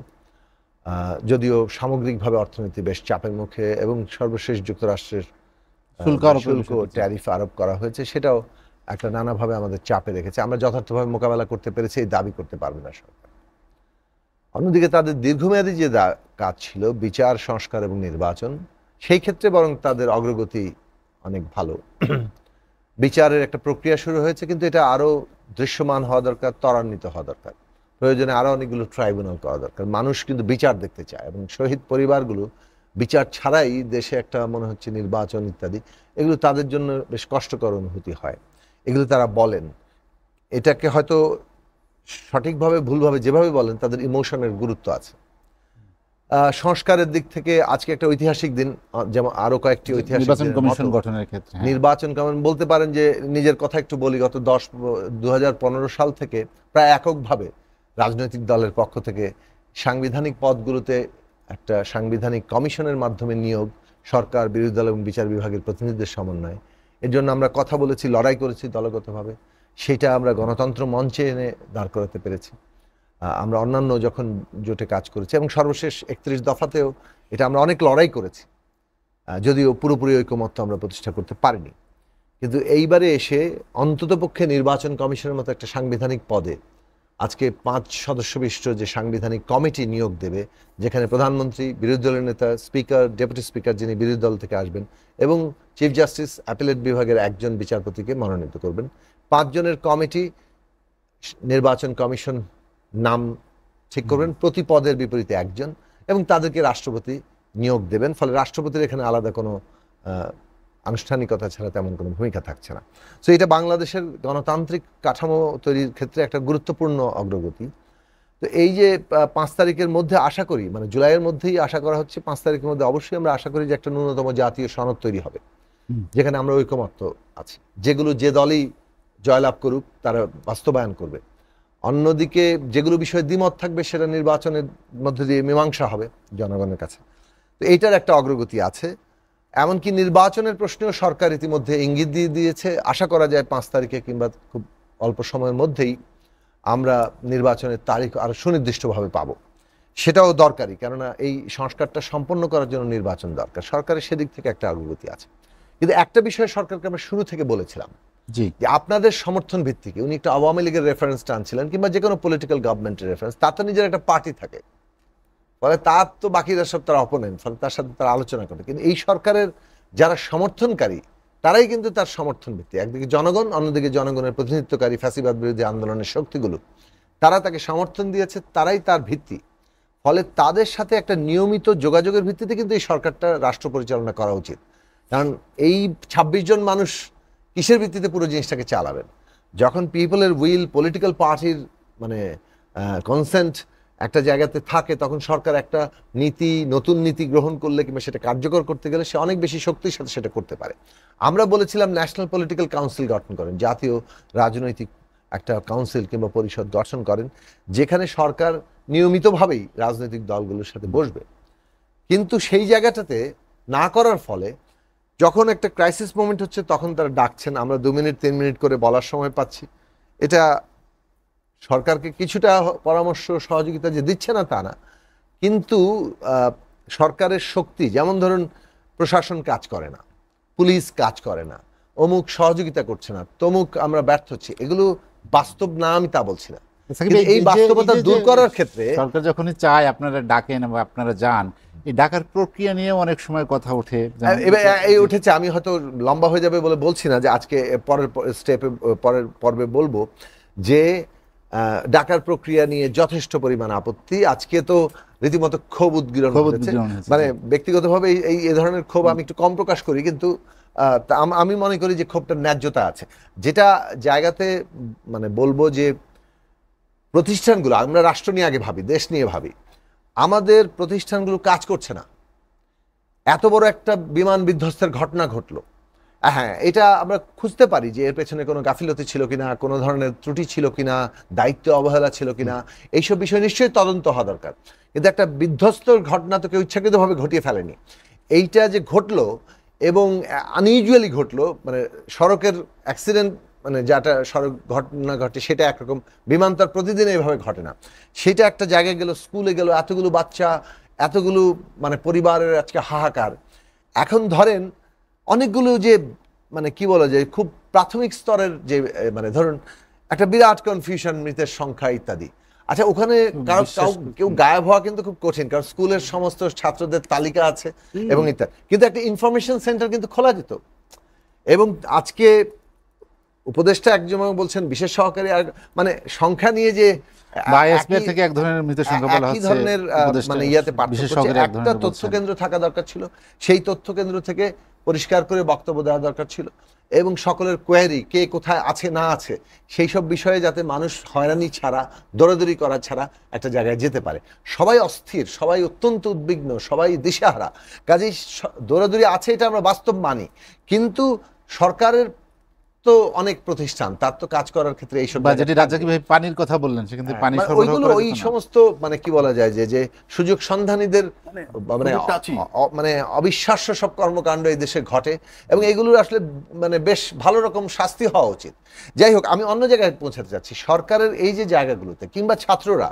যদিও সামগ্রিকভাবে অর্থনীতি বেশ চাপের মুখে, এবং সর্বশেষ যুক্তরাষ্ট্রের শুল্ক ট্যারিফ আরোপ করা হয়েছে, সেটাও একটা নানাভাবে আমাদের চাপে রেখেছে। আমরা যথার্থভাবে মোকাবেলা করতে পেরেছি এই দাবি করতে পারবে না সরকার। অন্যদিকে তাদের দীর্ঘমেয়াদী যে কাজ ছিল বিচার, সংস্কার এবং নির্বাচন, সেই ক্ষেত্রে বরং তাদের অগ্রগতি অনেক ভালো। বিচারের একটা প্রক্রিয়া শুরু হয়েছে, কিন্তু এটা আরো দৃশ্যমান হওয়া দরকার, ত্বরান্বিত হওয়া দরকার। প্রয়োজনে আরো অনেকগুলো ট্রাইব্যুনাল করা দরকার। মানুষ কিন্তু বিচার দেখতে চায়, এবং শহীদ পরিবারগুলো বিচার ছাড়াই দেশে একটা মনে হচ্ছে নির্বাচন ইত্যাদি, এগুলো তাদের জন্য বেশ কষ্টকর অনুভূতি হয়। এগুলো তারা বলেন, এটাকে হয়তো সঠিকভাবে ভুলভাবে যেভাবে বলেন, তাদের ইমোশনের গুরুত্ব আছে। সংস্কারের দিক থেকে আজকে একটা ঐতিহাসিক দিন, যেমন আরো কয়েকটি ঐতিহাসিক নির্বাচন কমিশন গঠনের ক্ষেত্রে, নির্বাচন কমিশন বলতে পারেন যে নিজের কথা একটু বলি, গত 2015 সাল থেকে প্রায় এককভাবে রাজনৈতিক দলের পক্ষ থেকে সাংবিধানিক পদগুলোতে একটা সাংবিধানিক কমিশনের মাধ্যমে নিয়োগ, সরকার, বিরোধী দল এবং বিচার বিভাগের প্রতিনিধিদের সমন্বয়, এর জন্য আমরা কথা বলেছি, লড়াই করেছি দলগতভাবে। সেটা আমরা গণতন্ত্র মঞ্চে এনে দাঁড় করাতে পেরেছি। আমরা অন্যান্য যখন জোটে কাজ করেছি, এবং সর্বশেষ 31 দফাতেও এটা আমরা অনেক লড়াই করেছি, যদিও পুরোপুরি ঐকমত্য আমরা প্রতিষ্ঠা করতে পারিনি। কিন্তু এইবারে এসে অন্ততপক্ষে নির্বাচন কমিশনের মতো একটা সাংবিধানিক পদে আজকে 5 সদস্য বিশিষ্ট যে সাংবিধানিক কমিটি নিয়োগ দেবে, যেখানে প্রধানমন্ত্রী, বিরোধী দলের নেতা, স্পিকার, ডেপুটি স্পিকার যিনি বিরোধী দল থেকে আসবেন, এবং চিফ জাস্টিস অ্যাপিলেট বিভাগের একজন বিচারপতিকে মনোনীত করবেন। 5 জনের কমিটি নির্বাচন কমিশন নাম ঠিক করবেন, প্রতি পদের বিপরীতে একজন, এবং তাদেরকে রাষ্ট্রপতি নিয়োগ দেবেন। ফলে রাষ্ট্রপতির এখানে আলাদা কোনো আনুষ্ঠানিকতা ছাড়া তেমন কোনো ভূমিকা থাকছে না। সো এটা বাংলাদেশের গণতান্ত্রিক কাঠামো তৈরির ক্ষেত্রে একটা গুরুত্বপূর্ণ অগ্রগতি। তো এই যে 5 তারিখের মধ্যে আশা করি, মানে জুলাইয়ের মধ্যেই আশা করা হচ্ছে, 5 তারিখের মধ্যে অবশ্যই আমরা আশা করি যে একটা ন্যূনতম জাতীয় সনদ তৈরি হবে, যেখানে আমরা ঐকমত্য আছি, যেগুলো যে দলই জয়লাভ করুক তারা বাস্তবায়ন করবে। অন্যদিকে যেগুলো বিষয়ে দ্বিমত থাকবে সেটা নির্বাচনের মধ্যে দিয়ে মীমাংসা হবে জনগণের কাছে। তো এইটার একটা অগ্রগতি আছে। এমনকি নির্বাচনের প্রশ্নেও সরকার ইতিমধ্যে ইঙ্গিত দিয়ে দিয়েছে। আশা করা যায় 5 তারিখে কিংবা খুব অল্প সময়ের মধ্যেই আমরা নির্বাচনের তারিখ আরো সুনির্দিষ্টভাবে পাবো। সেটাও দরকারি, কেননা এই সংস্কারটা সম্পন্ন করার জন্য নির্বাচন দরকার। সরকারের সেদিক থেকে একটা অগ্রগতি আছে। কিন্তু একটা বিষয়ে সরকারকে আমরা শুরু থেকে বলেছিলাম যে আপনাদের সমর্থন ভিত্তিকে, উনি একটা আওয়ামী লীগের রেফারেন্স টানছিলেন কিংবা যে কোনো পলিটিক্যাল গভর্নমেন্টের রেফারেন্স, তার তো নিজের একটা পার্টি থাকে, ফলে তার তো বাকিরা সব তার অপোনেন্ট, ফলে তার সাথে তারা আলোচনা করে। কিন্তু এই সরকারের যারা সমর্থনকারী তারাই কিন্তু তার সমর্থন ভিত্তি, একদিকে জনগণ, অন্যদিকে জনগণের প্রতিনিধিত্বকারী ফ্যাসিবাদ বিরোধী আন্দোলনের শক্তিগুলো, তারা তাকে সমর্থন দিয়েছে, তারাই তার ভিত্তি। ফলে তাদের সাথে একটা নিয়মিত যোগাযোগের ভিত্তিতে কিন্তু এই সরকারটা রাষ্ট্র পরিচালনা করা উচিত। কারণ এই 26 জন মানুষ কিসের ভিত্তিতে পুরো জিনিসটাকে চালাবেন? যখন পিপলের উইল, পলিটিক্যাল পার্টির মানে কনসেন্ট একটা জায়গাতে থাকে, তখন সরকার একটা নীতি, নতুন নীতি গ্রহণ করলে কিংবা সেটা কার্যকর করতে গেলে সে অনেক বেশি শক্তির সাথে সেটা করতে পারে। আমরা বলেছিলাম ন্যাশনাল পলিটিক্যাল কাউন্সিল গঠন করেন, জাতীয় রাজনৈতিক একটা কাউন্সিল কিংবা পরিষদ গঠন করেন, যেখানে সরকার নিয়মিতভাবেই রাজনৈতিক দলগুলোর সাথে বসবে। কিন্তু সেই জায়গাটাতে না করার ফলে যখন একটা ক্রাইসিস মোমেন্ট হচ্ছে তখন তারা ডাকছেন, আমরা 2 মিনিট 3 মিনিট করে বলার সময় পাচ্ছি। এটা সরকারকে কিছুটা পরামর্শ সহযোগিতা যে দিচ্ছে না তা না, কিন্তু সরকারের শক্তি, যেমন ধরুন প্রশাসন কাজ করে না, পুলিশ কাজ করে না, অমুক সহযোগিতা করছে না, তমুক আমরা ব্যর্থ হচ্ছি, এগুলো বাস্তব না, আমি তা বলছি না। এই বাস্তবতা দূর করার ক্ষেত্রে সরকার যখনই চায় আপনারা ডাকেন বা আপনারা যান, এই ডাকার প্রক্রিয়া নিয়ে অনেক সময় কথা ওঠে। এই উঠেছে, আমি হয়তো লম্বা হয়ে যাবে বলে বলছি না, যে আজকে পরের স্টেপে, পরের পর্বে বলবো যে ডাকার প্রক্রিয়া নিয়ে যথেষ্ট পরিমাণ আপত্তি। আজকে তো রীতিমতো ক্ষোভ উদ্গীরণ হয়েছে, মানে ব্যক্তিগতভাবে এই ধরনের ক্ষোভ আমি একটু কম প্রকাশ করি, কিন্তু আমি মনে করি যে ক্ষোভটার ন্যায্যতা আছে। যেটা জায়গাতে মানে বলবো যে প্রতিষ্ঠানগুলো, আমরা রাষ্ট্র নিয়ে আগে ভাবি, দেশ নিয়ে ভাবি, আমাদের প্রতিষ্ঠানগুলো কাজ করছে না। এত বড় একটা বিমান বিধ্বস্তের ঘটনা ঘটলো, হ্যাঁ, এটা আমরা খুঁজতে পারি যে এর পেছনে কোনো গাফিলতি ছিল কিনা, কোনো ধরনের ত্রুটি ছিল কিনা, দায়িত্ব অবহেলা ছিল কিনা, এইসব বিষয় নিশ্চয়ই তদন্ত হওয়া দরকার। কিন্তু একটা বিধ্বস্ত ঘটনা তো কেউ ইচ্ছাকৃতভাবে ঘটিয়ে ফেলেনি। এইটা যে ঘটলো এবং আনইউজুয়ালি ঘটলো, মানে সড়কের অ্যাক্সিডেন্ট, মানে যেটা সড়ক ঘটনা ঘটে সেটা একরকম, বিমান তার প্রতিদিন এইভাবে ঘটে না। সেটা একটা জায়গায় গেল, স্কুলে গেল, এতগুলো বাচ্চা, এতগুলো মানে পরিবারের আজকে হাহাকার। এখন ধরেন অনেকগুলো যে মানে কি বলা যায়, খুব প্রাথমিক স্তরের যে মানে ধরুন একটা বিরাট কনফিউশন, মৃতের সংখ্যা ইত্যাদি। আচ্ছা, ওখানে কেউ গায়েব হওয়া কিন্তু খুব কঠিন, কারণ স্কুলের সমস্ত ছাত্রদের তালিকা আছে এবং ইত্যাদি। কিন্তু একটা ইনফরমেশন সেন্টার কিন্তু খোলা যেত। এবং আজকে উপদেষ্টা একজন বলছেন, বিশেষ সহকারী, আর মানে সংখ্যা নিয়ে যে থেকে এক ধরনের মৃতের সংখ্যা বলা হচ্ছে, ধরনের মানে ইয়াতে পার্থক্য, একটা তথ্য কেন্দ্র থাকা দরকার ছিল, সেই তথ্য কেন্দ্র থেকে পরিষ্কার করে বক্তব্য দেওয়া দরকার ছিল, এবং সকলের কোয়ারি, কে কোথায় আছে না আছে সেই সব বিষয়ে যাতে মানুষ হয়রানি ছাড়া, দৌড়াদৌড়ি করা ছাড়া একটা জায়গায় যেতে পারে। সবাই অস্থির, সবাই অত্যন্ত উদ্বিগ্ন, সবাই দিশাহারা, কাজেই দৌড়াদৌড়ি আছে, এটা আমরা বাস্তব মানি। কিন্তু সরকারের তো অনেক প্রতিষ্ঠান, তার তো কাজ করার ক্ষেত্রে এইসব, পানির কথা বললেন, সেখানে পানি ওইগুলো ওই সমস্ত মানে কি বলা যায় যে সুযোগ সন্ধানীদের মানে অবিশ্বাস্য সব কর্মকাণ্ড এই দেশে ঘটে, এবং এগুলোর আসলে মানে বেশ ভালো রকম শাস্তি হওয়া উচিত। যাই হোক, আমি অন্য জায়গায় পৌঁছাতে চাচ্ছি। সরকারের এই যে জায়গাগুলোতে কিংবা ছাত্ররা,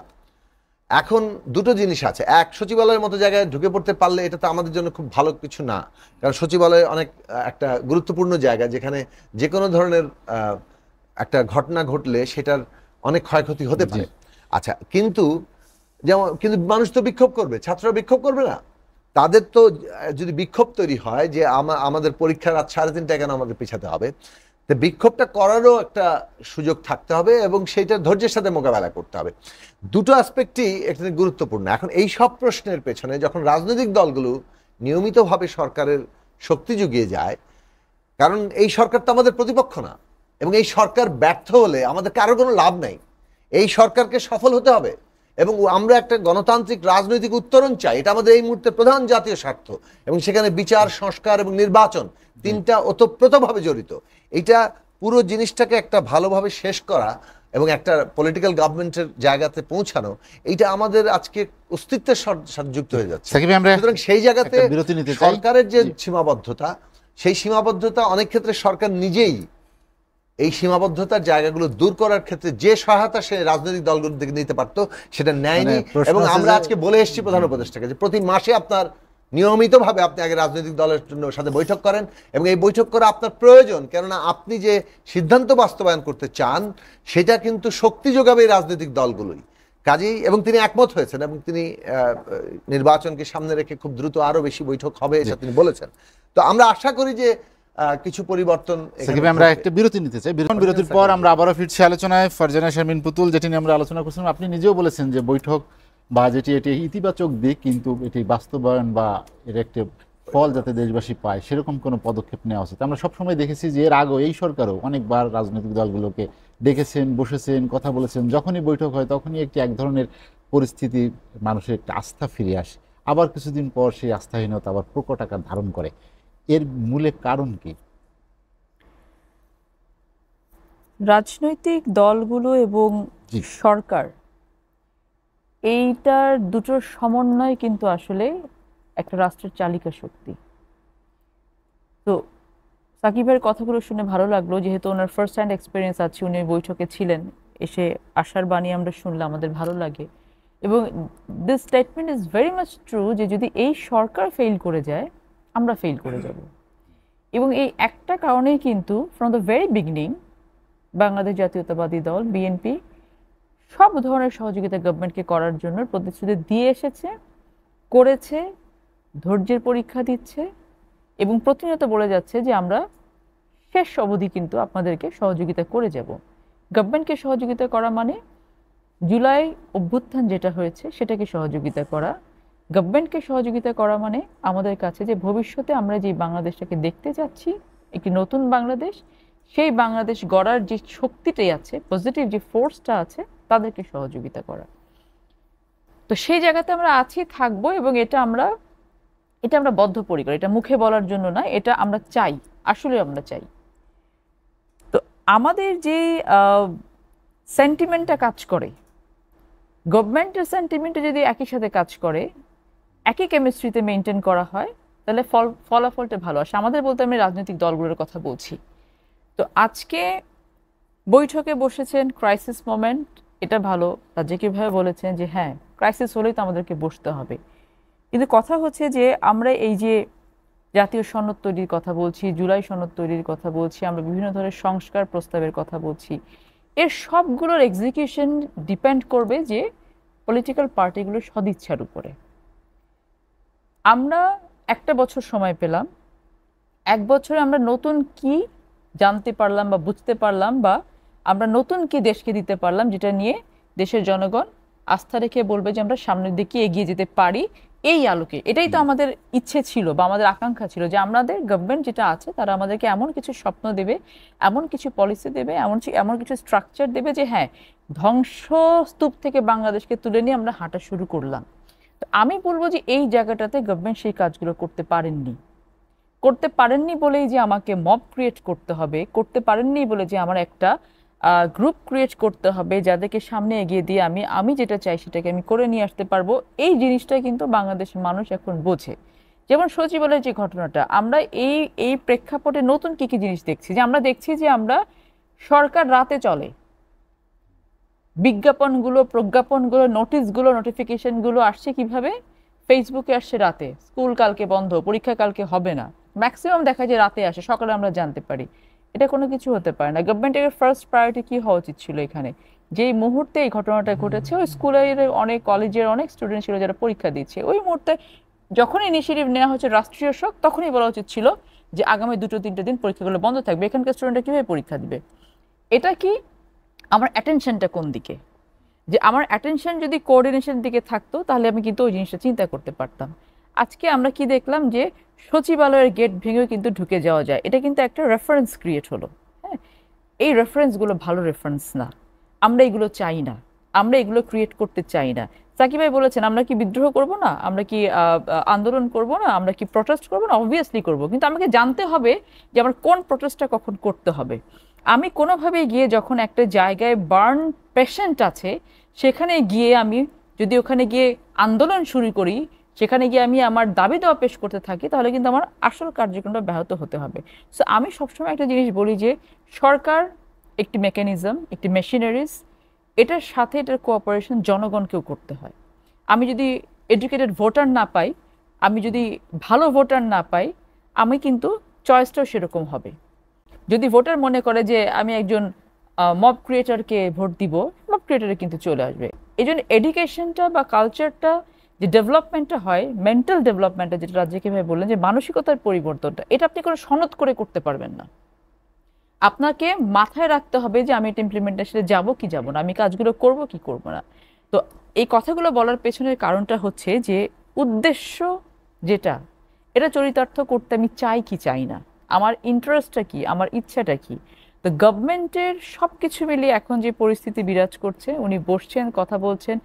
এখন দুটো জিনিস আছে। এক, সচিবালয়ের মতো জায়গায় ঢুকে পড়তে পারলে এটা তো আমাদের জন্য খুব ভালো কিছু না, কারণ সচিবালয় অনেক একটা গুরুত্বপূর্ণ জায়গা, যেখানে যে কোনো ধরনের একটা ঘটনা ঘটলে সেটার অনেক ক্ষয়ক্ষতি হতে পারে। আচ্ছা, কিন্তু কিন্তু মানুষ তো বিক্ষোভ করবে, ছাত্ররা বিক্ষোভ করবে না? তাদের তো যদি বিক্ষোভ তৈরি হয় যে আমাদের পরীক্ষা রাত 3:30টায় কেন আমাদের পিছাতে হবে, তো বিক্ষোভটা করারও একটা সুযোগ থাকতে হবে এবং সেইটা ধৈর্যের সাথে মোকাবেলা করতে হবে। দুটো অ্যাসপেক্টই এখানে গুরুত্বপূর্ণ। এখন এই সব প্রশ্নের পেছনে যখন রাজনৈতিক দলগুলো নিয়মিতভাবে সরকারের শক্তি জুগিয়ে যায়, কারণ এই সরকার তো আমাদের প্রতিপক্ষ না, এবং এই সরকার ব্যর্থ হলে আমাদের কারো কোনো লাভ নাই। এই সরকারকে সফল হতে হবে এবং আমরা একটা গণতান্ত্রিক রাজনৈতিক উত্তরণ চাই। এটা আমাদের এই মুহূর্তে প্রধান জাতীয় স্বার্থ, এবং সেখানে বিচার, সংস্কার এবং নির্বাচন তিনটা ওতপ্রোতভাবে জড়িত। এটা পুরো জিনিসটাকে একটা ভালোভাবে শেষ করা এবং একটা পলিটিক্যাল গভর্নমেন্টের জায়গাতে পৌঁছানো, এইটা আমাদের আজকে অস্তিত্বের সাথে যুক্ত হয়ে যাচ্ছে। সুতরাং সেই জায়গাতে সরকারের যে সীমাবদ্ধতা, সেই সীমাবদ্ধতা অনেক ক্ষেত্রে সরকার নিজেই এই সীমাবদ্ধতার জায়গাগুলো দূর করার ক্ষেত্রে যে সহায়তা সে রাজনৈতিক দলগুলো থেকে নিতে পারতো সেটা নেয়নি। এবং আমরা আজকে বলে এসেছি প্রধান উপদেষ্টাকে যে প্রতি মাসে আপনার নিয়মিতভাবে আপনি আগে রাজনৈতিক দলের সাথে বৈঠক করেন, এবং এই বৈঠক করা আপনার প্রয়োজন, কেননা আপনি যে সিদ্ধান্ত বাস্তবায়ন করতে চান সেটা কিন্তু শক্তি যোগাবে এই রাজনৈতিক দলগুলোই। কাজেই এবং তিনি একমত হয়েছেন এবং তিনি নির্বাচনকে সামনে রেখে খুব দ্রুত আরো বেশি বৈঠক হবে এটা তিনি বলেছেন। তো আমরা আশা করি যে কিছু পরিবর্তন। আমরা একটা বিরতি নিতে চাই, বিরতির পর আমরা আবারও ফিরছি আলোচনায়। ফারজানা শারমিন পুতুল, যেটি নিয়ে আমরা আলোচনা করছিলাম, আপনি নিজেও বলেছেন যে বৈঠক বা যেটি এটি ইতিবাচক দিক, কিন্তু এটি বাস্তবায়ন বা এর একটি ফল যাতে দেশবাসী পায় সেরকম কোনো পদক্ষেপ নেওয়া উচিত। আমরা সবসময় দেখেছি যে এর আগেও এই সরকারও অনেকবার রাজনৈতিক দলগুলোকে ডেকেছেন, বসেছেন, কথা বলেছেন। যখনই বৈঠক হয় তখনই এক ধরনের পরিস্থিতি, মানুষের একটা আস্থা ফিরে আসে, আবার কিছুদিন পর সেই আস্থাহীনতা আবার প্রকট আকার ধারণ করে। এর মূলে কারণ কি? রাজনৈতিক দলগুলো এবং সরকার, এইটার দুটোর সমন্বয় কিন্তু আসলে একটা রাষ্ট্রের চালিকা শক্তি। তো সাকিবের কথাগুলো শুনে ভালো লাগলো, যেহেতু ওনার ফার্স্ট হ্যান্ড এক্সপিরিয়েন্স আছে, উনি বৈঠকে ছিলেন, এসে আশার বাণী আমরা শুনলাম, আমাদের ভালো লাগে। এবং this statement is very much true যে যদি এই সরকার ফেল করে যায় আমরা ফেল করে যাব। এবং এই একটা কারণেই কিন্তু from the very beginning Bangladesh জাতীয়তাবাদী দল বিএনপি সব ধরনের সহযোগিতা গভর্নমেন্টকে করার জন্য প্রতিশ্রুতি দিয়ে এসেছে, করেছে, ধৈর্যের পরীক্ষা দিচ্ছে এবং প্রতিনিয়ত বলে যাচ্ছে যে আমরা শেষ অবধি কিন্তু আপনাদেরকে সহযোগিতা করে যাব। গভর্নমেন্টকে সহযোগিতা করা মানে জুলাই অভ্যুত্থান যেটা হয়েছে সেটাকে সহযোগিতা করা, গভর্নমেন্টকে সহযোগিতা করা মানে আমাদের কাছে যে ভবিষ্যতে আমরা যে বাংলাদেশটাকে দেখতে যাচ্ছি, একটি নতুন বাংলাদেশ, সেই বাংলাদেশ গড়ার যে শক্তিটাই আছে, পজিটিভ যে ফোর্সটা আছে, তাদেরকে সহযোগিতা করা। তো সেই জায়গাতে আমরা আছি, থাকবো, এবং এটা আমরা বদ্ধপরিকর, এটা মুখে বলার জন্য না, এটা আমরা চাই, আসলে আমরা চাই। তো আমাদের যে সেন্টিমেন্টটা কাজ করে, গভর্নমেন্টের সেন্টিমেন্টে যদি একই সাথে কাজ করে, একই কেমিস্ট্রিতে মেনটেন করা হয়, তাহলে ফলাফলটা ভালো আসে। আমাদের বলতে আমি রাজনৈতিক দলগুলোর কথা বলছি। তো আজকে বৈঠকে বসেছেন, ক্রাইসিস মোমেন্ট, এটা ভালো। রাজ্জাকি ভাই বলেছেন যে হ্যাঁ, ক্রাইসিস হলেই তো আমাদেরকে বসতে হবে। কিন্তু কথা হচ্ছে যে আমরা এই যে জাতীয় সনদ তৈরির কথা বলছি, জুলাই সনদ তৈরির কথা বলছি, আমরা বিভিন্ন ধরনের সংস্কার প্রস্তাবের কথা বলছি, এর সবগুলোর এক্সিকিউশন ডিপেন্ড করবে যে পলিটিক্যাল পার্টিগুলোর সদিচ্ছার উপরে। আমরা একটা বছর সময় পেলাম, এক বছরে আমরা নতুন কি জানতে পারলাম বা বুঝতে পারলাম, বা আমরা নতুন কি দেশকে দিতে পারলাম, যেটা নিয়ে দেশের জনগণ আস্থা রেখে বলবে যে আমরা সামনের দিকে এগিয়ে যেতে পারি। এই আলোকে এটাই তো আমাদের ইচ্ছে ছিল বা আমাদের আকাঙ্ক্ষা ছিল যে আমাদের গভর্নমেন্ট যেটা আছে তারা আমাদেরকে এমন কিছু স্বপ্ন দেবে, এমন কিছু পলিসি দেবে, এমন কিছু স্ট্রাকচার দেবে যে হ্যাঁ, ধ্বংসস্তূপ থেকে বাংলাদেশকে তুলে নিয়ে আমরা হাঁটা শুরু করলাম। তো আমি বলবো যে এই জায়গাটাতে গভর্নমেন্ট সেই কাজগুলো করতে পারেননি বলেই যে আমাকে মব ক্রিয়েট করতে হবে, করতে পারেননি বলে যে আমার একটা গ্রুপ ক্রিয়েট করতে হবে যাদেরকে সামনে এগিয়ে দিয়ে আমি যেটা চাই সেটাকে আমি করে নিয়ে আসতে পারবো। এই জিনিসটা কিন্তু বাংলাদেশের মানুষ এখন বোঝে। যেমন সচিবালয়ের যে ঘটনাটা, আমরা এই প্রেক্ষাপটে নতুন কি কি জিনিস দেখছি, যে আমরা দেখছি যে আমরা সরকার রাতে চলে, বিজ্ঞাপনগুলো, প্রজ্ঞাপনগুলো, নোটিশগুলো, নোটিফিকেশনগুলো আসছে কিভাবে, ফেসবুকে আসছে রাতে, স্কুল কালকে বন্ধ, পরীক্ষা কালকে হবে না, ম্যাক্সিমাম দেখা যায় রাতে আসে, সকালে আমরা জানতে পারি। এটা কোনো কিছু হতে পারে না। গভর্নমেন্টের ফার্স্ট প্রায়োরিটি কি হওয়া উচিত ছিল এখানে, যেই মুহূর্তে এই ঘটনাটা ঘটেছে, ওই স্কুলের অনেক কলেজের অনেক স্টুডেন্ট ছিল যারা পরীক্ষা দিচ্ছে, ওই মুহূর্তে যখন ইনিশিয়েটিভ নেওয়া হচ্ছে রাষ্ট্রীয় শোক, তখনই বলা উচিত ছিল যে আগামী 2-3 দিন পরীক্ষাগুলো বন্ধ থাকবে, এখানকার স্টুডেন্টরা কিভাবে পরীক্ষা দিবে। এটা কি আমার অ্যাটেনশনটা কোন দিকে, যে আমার অ্যাটেনশন যদি কোঅর্ডিনেশন দিকে থাকতো তাহলে আমি কিন্তু ওই জিনিসটা চিন্তা করতে পারতাম। আজকে আমরা কি দেখলাম যে সচিবালয়ের গেট ভেঙেও কিন্তু ঢুকে যাওয়া যায়, এটা কিন্তু একটা রেফারেন্স ক্রিয়েট হলো। হ্যাঁ, এই রেফারেন্সগুলো ভালো রেফারেন্স না, আমরা এগুলো চাই না, আমরা এগুলো ক্রিয়েট করতে চাই না। সাকিব ভাই বলেছেন আমরা কি বিদ্রোহ করব না, আমরা কি আন্দোলন করব না, আমরা কি প্রটেস্ট করব না, অবভিয়াসলি করব, কিন্তু আমাকে জানতে হবে যে আমার কোন প্রটেস্টটা কখন করতে হবে। আমি কোনোভাবে গিয়ে যখন একটা জায়গায় বার্ন পেশেন্ট আছে সেখানে গিয়ে আমি যদি ওখানে গিয়ে আন্দোলন শুরু করি, সেখানে গিয়ে আমি আমার দাবি দেওয়া পেশ করতে থাকি, তাহলে কিন্তু আমার আসল কার্যক্রমটা ব্যাহত হতে হবে। সো আমি সবসময় একটা জিনিস বলি যে সরকার একটি মেকানিজম, একটি মেশিনারিজ, এটার সাথে এটার কোঅপারেশন জনগণকেও করতে হয়। আমি যদি এডুকেটেড ভোটার না পাই, আমি যদি ভালো ভোটার না পাই, আমি কিন্তু চয়েসটাও সেরকম হবে। যদি ভোটার মনে করে যে আমি একজন মব ক্রিয়েটরকে ভোট দিব, মব ক্রিয়েটরে কিন্তু চলে আসবে। এই জন্য এডুকেশনটা বা কালচারটা যে ডেভেলপমেন্টটা হয়, মেন্টাল ডেভেলপমেন্টটা, যেটা রাজ্জাকি ভাই বললেন যে মানসিকতার পরিবর্তনটা, এটা আপনি কোনো সনদ করে করতে পারবেন না। আপনাকে মাথায় রাখতে হবে যে আমি এটা ইমপ্লিমেন্টেশনে যাব কি যাব না, আমি কাজগুলো করব কি করব না। তো এই কথাগুলো বলার পেছনের কারণটা হচ্ছে যে উদ্দেশ্য যেটা, এটা চরিতার্থ করতে আমি চাই কি চাই না, আমার ইন্টারেস্টটা কি, আমার ইচ্ছাটা কি। তো গভর্নমেন্টের সব কিছু মিলিয়ে এখন যে পরিস্থিতি বিরাজ করছে, উনি বসছেন, কথা বলছেন,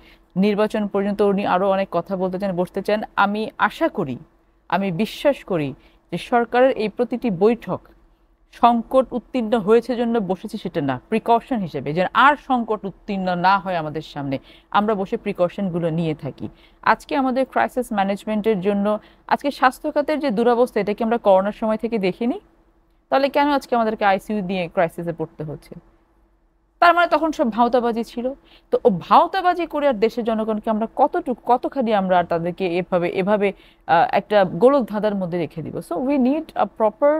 নির্বাচন পর্যন্ত উনি আরও অনেক কথা বলতে চান, বসতে চান। আমি আশা করি, আমি বিশ্বাস করি যে সরকারের এই প্রতিটি বৈঠক সংকট উত্তীর্ণ হয়েছে জন্য বসেছে সেটা না, প্রিকশন হিসেবে, যেন আর সংকট উত্তীর্ণ না হয় আমাদের সামনে, আমরা বসে প্রিকশনগুলো নিয়ে থাকি। আজকে আমাদের ক্রাইসিস ম্যানেজমেন্টের জন্য আজকে স্বাস্থ্য খাতের যে দুরবস্থা, এটা কি আমরা করোনার সময় থেকে দেখিনি? তাহলে কেন আজকে আমাদেরকে আইসিইউ দিয়ে ক্রাইসিসে পড়তে হচ্ছে? তার মানে তখন সব ভাওতাবাজি ছিল। তো ও ভাওতাবাজি করে আর দেশের জনগণকে আমরা কতখানি আমরা আর তাদেরকে এভাবে এভাবে একটা গোলক ধাঁধার মধ্যে রেখে দিব। So we need a proper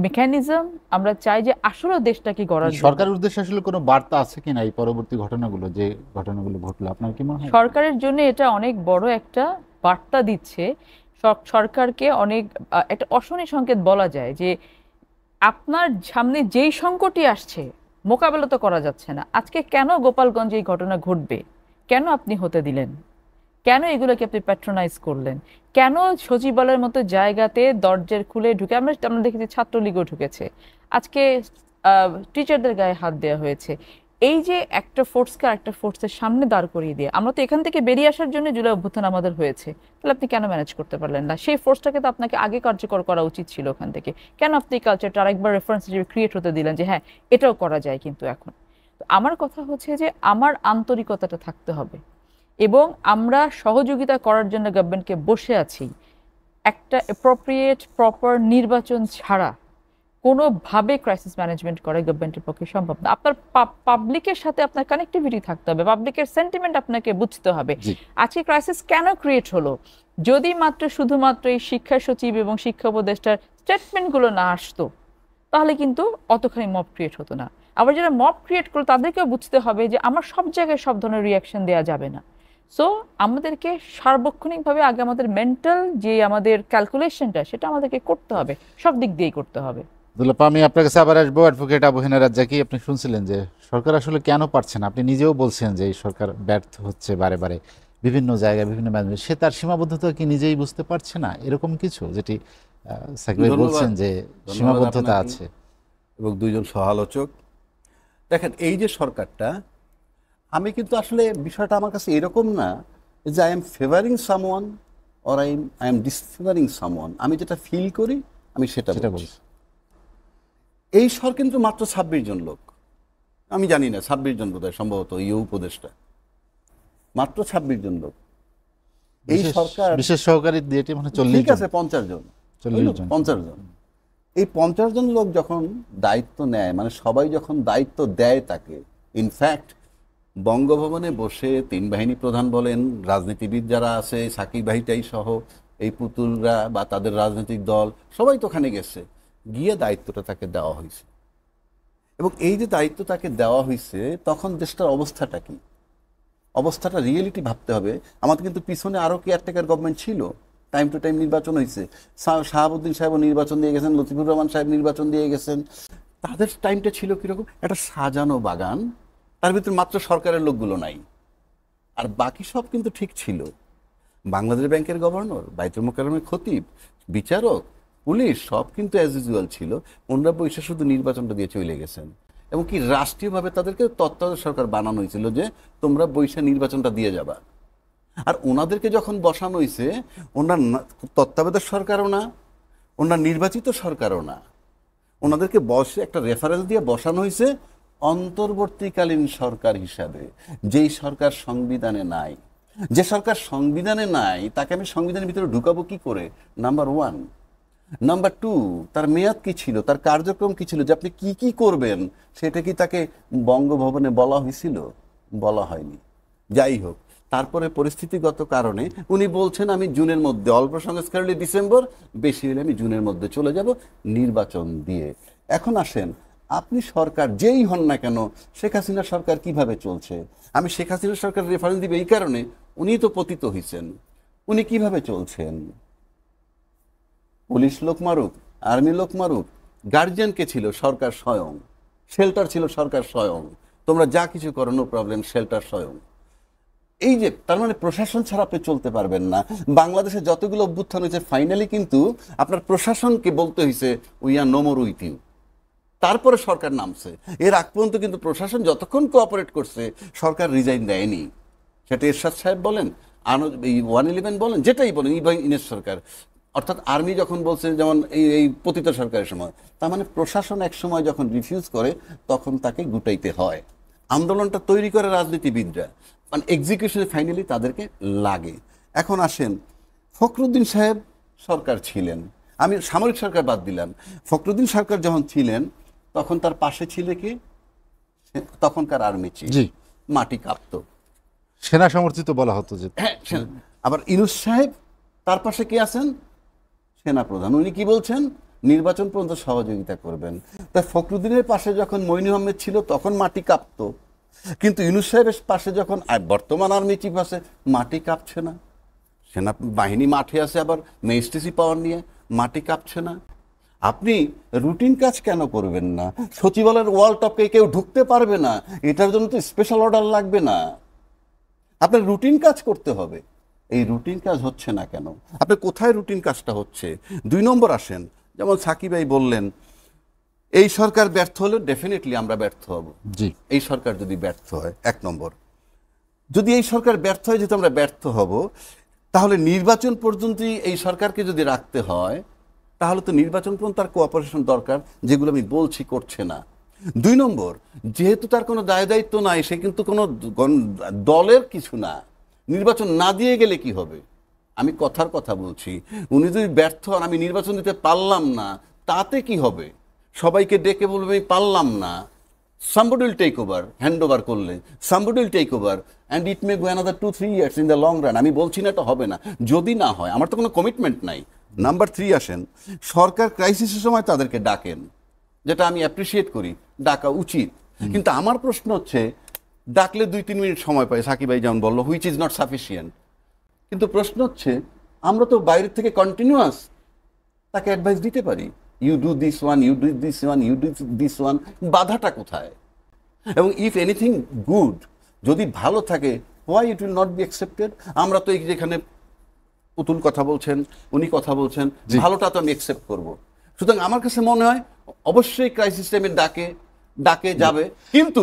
mechanism. আমরা চাই যে আসলে দেশটাকে গড়ার জন্য। সরকারের উদ্দেশ্যে আসলে কোনো বার্তা আছে কিনা এই পরবর্তী ঘটনাগুলো, যে ঘটনাগুলো ঘটলো, আপনার কি মনে হয়? সরকারের জন্য এটা অনেক বড় একটা বার্তা দিচ্ছে। সরকারকে অনেক একটা অশনি সংকেত বলা যায় যে আপনার সামনে যেই সংকটই আসছে মোকাবেলা তো করা যাচ্ছে না, আজকে কেন গোপালগঞ্জে এই ঘটনা ঘটবে, কেন আপনি হতে দিলেন, কেন এগুলোকে আপনি প্যাট্রোনাইজ করলেন, কেন সচিবালয়ের মতো জায়গাতে দরজার খুলে ঢুকে, আমরা দেখেছি ছাত্রলীগও ঢুকেছে, আজকে টিচারদের গায়ে হাত দেওয়া হয়েছে। এই যে একটা ফোর্সকে আরেকটা ফোর্সের সামনে দাঁড় করিয়ে দিয়ে আমরা তো এখান থেকে বেরিয়ে আসার জন্য জুলাই অভ্যুত্থান আমাদের হয়েছে, তাহলে আপনি কেন ম্যানেজ করতে পারলেন না? সেই ফোর্সটাকে তো আপনাকে আগে কার্যকর করা উচিত ছিল ওখান থেকে। কেন আপনি কালচারটা আরেকবার রেফারেন্স হিসেবে ক্রিয়েট হতে দিলেন যে হ্যাঁ এটাও করা যায় কিন্তু এখন? তো আমার কথা হচ্ছে যে আমার আন্তরিকতাটা থাকতে হবে এবং আমরা সহযোগিতা করার জন্য গভর্নমেন্টকে বসে আছি। একটা অ্যাপ্রোপ্রিয়েট প্রপার নির্বাচন ছাড়া কোনোভাবে ক্রাইসিস ম্যানেজমেন্ট করে গভর্নমেন্টের পক্ষে সম্ভব না। আপনার পাবলিকের সাথে আপনার কানেক্টিভিটি থাকতে হবে, পাবলিকের সেন্টিমেন্ট আপনাকে বুঝতে হবে। আজকে ক্রাইসিস কেন ক্রিয়েট হলো? যদি শুধুমাত্র এই শিক্ষা সচিব এবং শিক্ষা উপদেষ্টার স্টেটমেন্টগুলো না আসতো তাহলে কিন্তু অতখানি মব ক্রিয়েট হতো না। আবার যারা মব ক্রিয়েট করলো তাদেরকেও বুঝতে হবে যে আমার সব জায়গায় সব ধরনের রিয়াকশন দেওয়া যাবে না। সো আমাদেরকে সার্বক্ষণিকভাবে আগে আমাদের মেন্টাল যে আমাদের ক্যালকুলেশনটা সেটা আমাদেরকে করতে হবে, সব দিক দিয়েই করতে হবে। দুলাপা, আমি আপনার কাছে আবার আসবো। অ্যাডভোকেট আবু হেনা রাজ্জাকি, আপনি শুনছিলেন যে সরকার আসলে কেন পারছে না, আপনি নিজেও বলছেন যে এই সরকার ব্যর্থ হচ্ছে বারে বারে বিভিন্ন জায়গায় বিভিন্ন ম্যানেজমেন্ট, সে তার সীমাবদ্ধতা কি নিজেই বুঝতে পারছে না, এরকম কিছু যেটি সাকিব ভাই বলছেন যে সীমাবদ্ধতা আছে? এবং দুইজন সহালোচক, দেখেন এই যে সরকারটা, আমি কিন্তু আসলে বিষয়টা আমার কাছে এরকম না যে I am favouring someone or I am disfavouring someone. আমি যেটা ফিল করি আমি সেটা বলছি। এই সরকার কিন্তু মাত্র 26 জন লোক, আমি জানি না 26 জন বোধহয় সম্ভবত উপদেষ্টা, মাত্র 26 জন লোক। এই সরকার বিশেষ সহকারী দিয়ে মানে 40 ঠিক আছে 50 জন। এই 50 জন লোক যখন দায়িত্ব নেয়, মানে সবাই যখন দায়িত্ব দেয় তাকে, ইনফ্যাক্ট বঙ্গভবনে বসে 3 বাহিনী প্রধান বলেন, রাজনীতিবিদ যারা আছে, সাকিব ভাইটাই সহ, এই পুতুলরা বা তাদের রাজনৈতিক দল সবাই তো ওখানে গেছে, গিয়ে দায়িত্বটা তাকে দেওয়া হয়েছে। এবং এই যে দায়িত্ব তাকে দেওয়া হয়েছে, তখন দেশটার অবস্থাটা কি, অবস্থাটা রিয়েলিটি ভাবতে হবে। আমাদের কিন্তু পিছনে আরও কেয়ারটেকার গভর্নমেন্ট ছিল, টাইম টু টাইম নির্বাচন হয়েছে। শাহাবুদ্দিন সাহেবও নির্বাচন দিয়ে গেছেন, লতিফুর রহমান সাহেব নির্বাচন দিয়ে গেছেন। তাদের টাইমটা ছিল কীরকম, একটা সাজানো বাগান, তার ভিতরে মাত্র সরকারের লোকগুলো নাই, আর বাকি সব কিন্তু ঠিক ছিল। বাংলাদেশ ব্যাংকের গভর্নর, বাইতুল মোকাররমের খতিব, বিচারক, পুলিশ সব কিন্তু অ্যাজ ইউজুয়াল ছিল। ওনারা বৈশা শুধু নির্বাচনটা দিয়ে চলে গেছেন। এবং কি রাষ্ট্রীয়ভাবে তাদেরকে তত্ত্বাবধায়ক সরকার বানানো হয়েছিল যে তোমরা বৈশা নির্বাচনটা দিয়ে যাবা। আর ওনাদেরকে যখন বসানো হয়েছে, ওনার তত্ত্বাবধায়ক সরকারও না, ওনার নির্বাচিত সরকারও না, ওনাদেরকে বসে একটা রেফারেন্স দিয়ে বসানো হয়েছে অন্তর্বর্তীকালীন সরকার হিসাবে, যেই সরকার সংবিধানে নাই। যে সরকার সংবিধানে নাই তাকে আমি সংবিধানের ভিতরে ঢুকাবো কি করে? Number one. নাম্বার টু, তার মেয়াদ কি ছিল, তার কার্যক্রম কি ছিল, যে আপনি কি কি করবেন সেটা কি তাকে বঙ্গভবনে বলা হয়েছিল? বলা হয়নি। যাই হোক, তারপরে পরিস্থিতিগত কারণে উনি বলছেন আমি জুনের মধ্যে, অল্প সংস্কার হলে ডিসেম্বর, বেশি হলে আমি জুনের মধ্যে চলে যাব নির্বাচন দিয়ে। এখন আসেন, আপনি সরকার যেই হন না কেন, শেখ হাসিনা সরকার কিভাবে চলছে? আমি শেখ হাসিনা সরকার রেফারেন্স দিব এই কারণে, উনি তো পতিত হয়েছেন। উনি কিভাবে চলছেন? পুলিশ লোক মারুক, আর্মি লোক মারুক, গার্জিয়ান কে ছিল? সরকার স্বয়ং। শেল্টার ছিল সরকার স্বয়ং। তোমরা যা কিছু করো নো প্রবলেম, শেল্টার স্বয়ং। এই যে, তার মানে প্রশাসন ছাড়া আপনি চলতে পারবেন না। বাংলাদেশে যতগুলো অভ্যুত্থান হয়েছে, ফাইনালি কিন্তু আপনার প্রশাসনকে বলতে হয়েছে we are no more with you. তারপরে সরকার নামছে। এর আগ পর্যন্ত কিন্তু প্রশাসন যতক্ষণ কোঅপারেট করছে, সরকার রিজাইন দেয়নি। সেটা এরশাদ সাহেব বলেন, 111 বলেন, যেটাই বলেন, ইনেস সরকার, অর্থাৎ আর্মি যখন বলছে, যেমন এই পতিত সরকারের সময়, তার মানে প্রশাসন এক সময় যখন রিফিউজ করে, তখন তাকে গুটাইতে হয়। আন্দোলনটা তৈরি করে রাজনীতিবিদরা, মানে এক্সিকিউশনে ফাইনালি তাদেরকে লাগে। এখন আসেন, ফখরুদ্দিন সাহেব সরকার ছিলেন, আমি সামরিক সরকার বাদ দিলাম, ফখরুদ্দিন সরকার যখন ছিলেন তখন তার পাশে ছিল কি? তখনকার আর্মি চিফ। জি, মাটি কাঁপতো, সেনা সমর্থিত বলা হতো যে। হ্যাঁ। আবার ইউনূস সাহেব, তার পাশে কি আছেন? সেনা প্রধান। উনি কি বলছেন? নির্বাচন পর্যন্ত সহযোগিতা করবেন। তাই ফখরুদ্দিনের পাশে যখন মইনুল আহমেদ ছিল, তখন মাটি কাঁপতো, কিন্তু ইউনূস সাহেবের পাশে যখন বর্তমান আর্মি চিফ আছে, মাটি কাঁপছে না। সেনা বাহিনী মাঠে আছে, আবার ম্যাজিস্ট্রেসি পাওয়ার নিয়ে, মাটি কাঁপছে না। আপনি রুটিন কাজ কেন করবেন না? সচিবালয়ের ওয়াল টপকে কেউ ঢুকতে পারবে না, এটার জন্য তো স্পেশাল অর্ডার লাগবে না। আপনার রুটিন কাজ করতে হবে। এই রুটিন কাজ হচ্ছে না কেন? আপনি কোথায় রুটিন কাজটা হচ্ছে? 2 নম্বর আসেন, যেমন সাকিব ভাই বললেন, এই সরকার ব্যর্থ হলে ডেফিনেটলি আমরা ব্যর্থ হব। জি, এই সরকার যদি ব্যর্থ হয়, 1 নম্বর, যদি এই সরকার ব্যর্থ হয়, যেহেতু আমরা ব্যর্থ হব, তাহলে নির্বাচন পর্যন্তই এই সরকারকে যদি রাখতে হয়, তাহলে তো নির্বাচন পর্যন্ত তার কোঅপারেশন দরকার, যেগুলো আমি বলছি করছে না। 2 নম্বর, যেহেতু তার কোনো দায় দায়িত্ব নাই, সে কিন্তু কোনো দলের কিছু না, নির্বাচন না দিয়ে গেলে কি হবে? আমি কথার কথা বলছি, উনি যদি ব্যর্থ হন, আমি নির্বাচন দিতে পারলাম না, তাতে কি হবে? সবাইকে ডেকে বলবে আমি পারলাম না, somebody will take over, hand over করলে somebody will take over and it may go another 2-3 years in the long run. আমি বলছি না এটা হবে না, যদি না হয়, আমার তো কোনো কমিটমেন্ট নাই। নাম্বার 3 আসেন, সরকার ক্রাইসিসের সময় তাদেরকে ডাকেন, যেটা আমি অ্যাপ্রিসিয়েট করি, ডাকা উচিত। কিন্তু আমার প্রশ্ন হচ্ছে, ডাকলে 2-3 মিনিট সময় পাই, সাকিব ভাই যেমন বললো, হুইচ ইজ নট সাফিসিয়েন্ট। কিন্তু প্রশ্ন হচ্ছে, আমরা তো বাইরের থেকে কন্টিনিউয়াস তাকে অ্যাডভাইস দিতে পারি, you do this one, you do this one, you do this one. বাধাটা কোথায়? এবং ইফ এনিথিং গুড, যদি ভালো থাকে, why it will not be accepted? আমরা তো এই যেখানে পুতুল কথা বলছেন, উনি কথা বলছেন, ভালোটা তো আমি অ্যাকসেপ্ট করবো। সুতরাং আমার কাছে মনে হয় অবশ্যই ক্রাইসিস টাইমে ডাকে যাবে, কিন্তু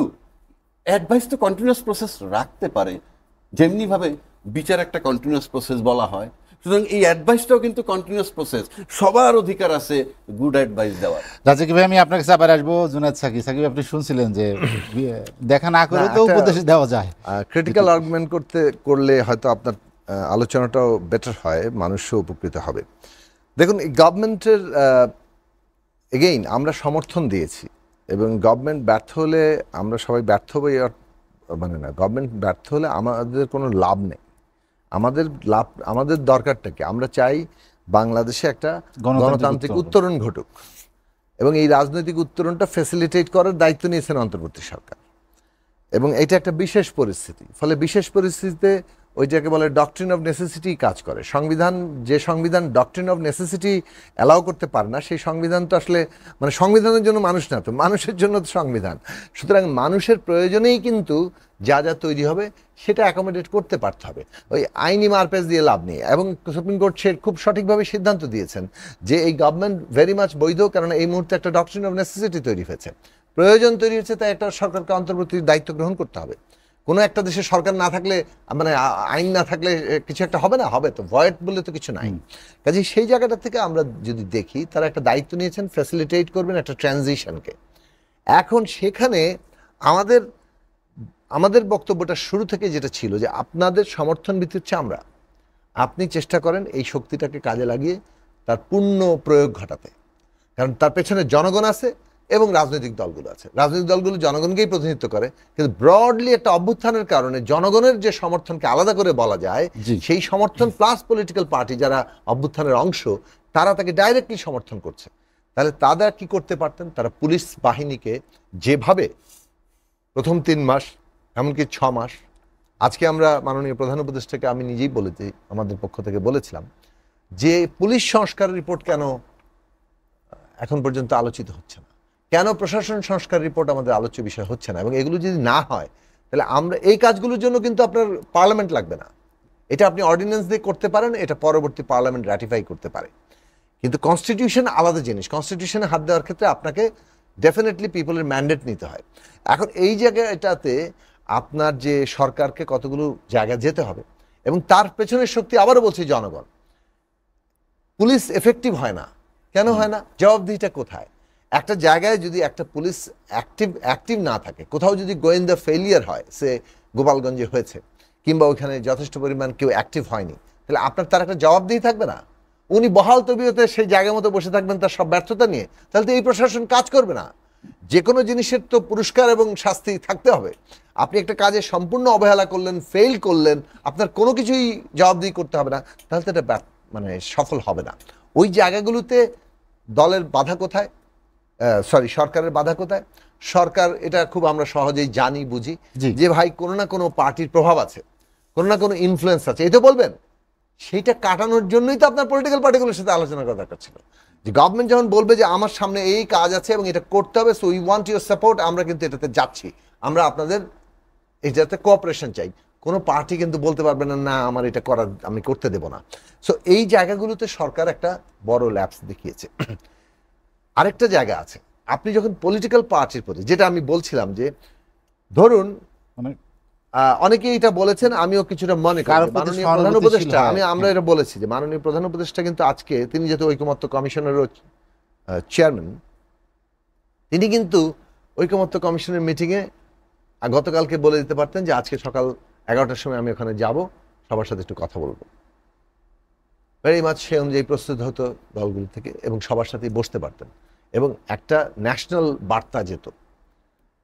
অ্যাডভাইস তো কন্টিনিউয়াস প্রসেস রাখতে পারে, যেমনিভাবে বিচার একটা কন্টিনিউয়াস প্রসেস বলা হয়। সুতরাং এই অ্যাডভাইসটাও কিন্তু কন্টিনিউয়াস প্রসেস, সবার অধিকার আছে গুড অ্যাডভাইস দেওয়ার। রাজাকি ভাই, আমি আপনার কাছে আবার আসবো। জুনায়েদ সাকিব, আপনি শুনছিলেন যে দেখা না করে তো উপদেশ দেওয়া যায়। ক্রিটিক্যাল আর্গুমেন্ট করলে হয়তো আপনার আলোচনাটাও বেটার হয়, মানুষও উপকৃত হবে। দেখুন, গভর্নমেন্টের এগেইন আমরা সমর্থন দিয়েছি, এবং গভর্নমেন্ট ব্যর্থ হলে আমরা সবাই ব্যর্থ হই, মানে না, গভর্নমেন্ট ব্যর্থ হলে আমাদের কোনো লাভ নেই। আমাদের দরকারটা কি? আমরা চাই বাংলাদেশে একটা গণতান্ত্রিক উত্তরণ ঘটুক, এবং এই রাজনৈতিক উত্তরণটা ফ্যাসিলিটেট করার দায়িত্ব নিয়েছেন অন্তর্বর্তী সরকার। এবং এটা একটা বিশেষ পরিস্থিতি, ফলে বিশেষ পরিস্থিতিতে ওইটাকে বলে ডক্ট্রিন অফ নেসেসিটি কাজ করে। যে সংবিধান ডক্ট্রিন অফ নেসেসিটি অ্যালাউ করতে পারে না, সেই সংবিধান তো আসলে মানে সংবিধানের জন্য মানুষ না, তো মানুষের জন্য তো সংবিধান। সুতরাং মানুষের প্রয়োজনেই কিন্তু যা যা তৈরি হবে সেটা অ্যাকোমোডেট করতে পারতে হবে, ওই আইনি মারপ্যাচ দিয়ে লাভ নেই। এবং সুপ্রিম কোর্ট খুব সঠিকভাবে সিদ্ধান্ত দিয়েছেন যে এই গভর্নমেন্ট ভেরি মাচ বৈধ, কারণ এই মুহূর্তে একটা ডক্ট্রিন অফ নেসেসিটি তৈরি হয়েছে, প্রয়োজন তৈরি হচ্ছে, তাই একটা সরকারকে অন্তর্বর্তী দায়িত্ব গ্রহণ করতে হবে। কোনো একটা দেশে সরকার না থাকলে মানে আইন না থাকলে কিছু একটা হবে না, হবে তো, ভয়েড বলে তো কিছু নাই। কাজে সেই জায়গাটা থেকে আমরা যদি দেখি, তারা একটা দায়িত্ব নিয়েছেন, ফ্যাসিলিটেট করবেন একটা ট্রানজিশনকে। এখন সেখানে আমাদের বক্তব্যটা শুরু থেকে যেটা ছিল যে আপনাদের সমর্থন ভিত্তি হচ্ছে আমরা, আপনি চেষ্টা করেন এই শক্তিটাকে কাজে লাগিয়ে তার পূর্ণ প্রয়োগ ঘটাতে, কারণ তার পেছনে জনগণ আছে এবং রাজনৈতিক দলগুলো আছে। রাজনৈতিক দলগুলো জনগণকেই প্রতিনিধিত্ব করে, কিন্তু ব্রডলি একটা অভ্যুত্থানের কারণে জনগণের যে সমর্থনকে আলাদা করে বলা যায়, সেই সমর্থন প্লাস পলিটিক্যাল পার্টি যারা অভ্যুত্থানের অংশ, তারা তাকে ডাইরেক্টলি সমর্থন করছে। তাহলে তারা কি করতে পারতেন? তারা পুলিশ বাহিনীকে যেভাবে প্রথম 3 মাস এমনকি 6 মাস, আজকে আমরা মাননীয় প্রধান উপদেষ্টাকে আমি নিজেই বলেছি, আমাদের পক্ষ থেকে বলেছিলাম যে পুলিশ সংস্কার রিপোর্ট কেন এখন পর্যন্ত আলোচিত হচ্ছে না, কেন প্রশাসন সংস্কার রিপোর্ট আমাদের আলোচ্য বিষয় হচ্ছে না, এবং এগুলো যদি না হয় তাহলে আমরা এই কাজগুলোর জন্য কিন্তু আপনার পার্লামেন্ট লাগবে না, এটা আপনি অর্ডিন্যান্স দিয়ে করতে পারেন, এটা পরবর্তী পার্লামেন্ট রাটিফাই করতে পারে। কিন্তু কনস্টিটিউশন আলাদা জিনিস, কনস্টিটিউশনে হাত দেওয়ার ক্ষেত্রে আপনাকে ডেফিনেটলি পিপলের ম্যান্ডেট নিতে হয়। এখন এই জায়গাটাতে আপনার যে সরকারকে কতগুলো জায়গা যেতে হবে, এবং তার পেছনের শক্তি আবারও বলছি জনগণ। পুলিশ এফেক্টিভ হয় না, কেন হয় না? জবাবদিহিটা কোথায়? একটা জায়গায় যদি একটা পুলিশ অ্যাক্টিভ না থাকে, কোথাও যদি গোয়েন্দা ফেলিয়ার হয়, সে গোপালগঞ্জে হয়েছে, কিংবা ওইখানে যথেষ্ট পরিমাণ কেউ অ্যাক্টিভ হয়নি, তাহলে আপনার তার একটা জবাবদিহি থাকবে না। উনি বহাল তবিয়তে সেই জায়গা মতো বসে থাকবেন তার সব ব্যর্থতা নিয়ে, তাহলে তো এই প্রশাসন কাজ করবে না। যে কোনো জিনিসের তো পুরস্কার এবং শাস্তি থাকতে হবে। আপনি একটা কাজে সম্পূর্ণ অবহেলা করলেন, ফেল করলেন, আপনার কোনো কিছুই জবাবদিহি করতে হবে না, তাহলে তো এটা মানে সফল হবে না। ওই জায়গাগুলোতে দলের বাধা কোথায়, সরকারের বাধা কোথায়? সরকার এটা খুব আমরা সহজেই জানি বুঝি যে ভাই কোনো না কোনো পার্টির প্রভাব আছে, কোনো না কোনো ইনফ্লুয়েন্স আছে, এটা বলবেন। সেইটা কাটানোর জন্যই তো আপনার পলিটিক্যাল পার্টিগুলোর সাথে আলোচনা করা দরকার ছিল, যে গভর্নমেন্ট যখন বলবে যে আমার সামনে এই কাজ আছে এবং এটা করতে হবে, so we want your support, আমরা কিন্তু এটাতে যাচ্ছি, আমরা আপনাদের এটাতে কোঅপারেশন চাই। কোনো পার্টি কিন্তু বলতে পারবে না না আমার এটা করার আমি করতে দেব না। সো এই জায়গাগুলোতে সরকার একটা বড় ল্যাপস দেখিয়েছে। আরেকটা জায়গা আছে, আপনি যখন পলিটিক্যাল পার্টির প্রতি, যেটা আমি বলছিলাম যে ধরুন অনেকে এটা বলেছেন, আমিও কিছুটা মনে করি মাননীয় প্রধান উপদেষ্টা, আমরা এটা বলেছি যে মাননীয় প্রধান উপদেষ্টা কিন্তু আজকে তিনি যেহেতু ঐকমত্য কমিশনেরও চেয়ারম্যান, তিনি কিন্তু ঐকমত্য কমিশনের মিটিংয়ে গতকালকে বলে দিতে পারতেন যে আজকে সকাল 11টার সময় আমি ওখানে যাব, সবার সাথে একটু কথা বলবো। ভেরি মাচ সে অনুযায়ী প্রস্তুত হতো দলগুলো থেকে এবং সবার সাথেই বসতে পারতেন এবং একটা ন্যাশনাল বার্তা যেত।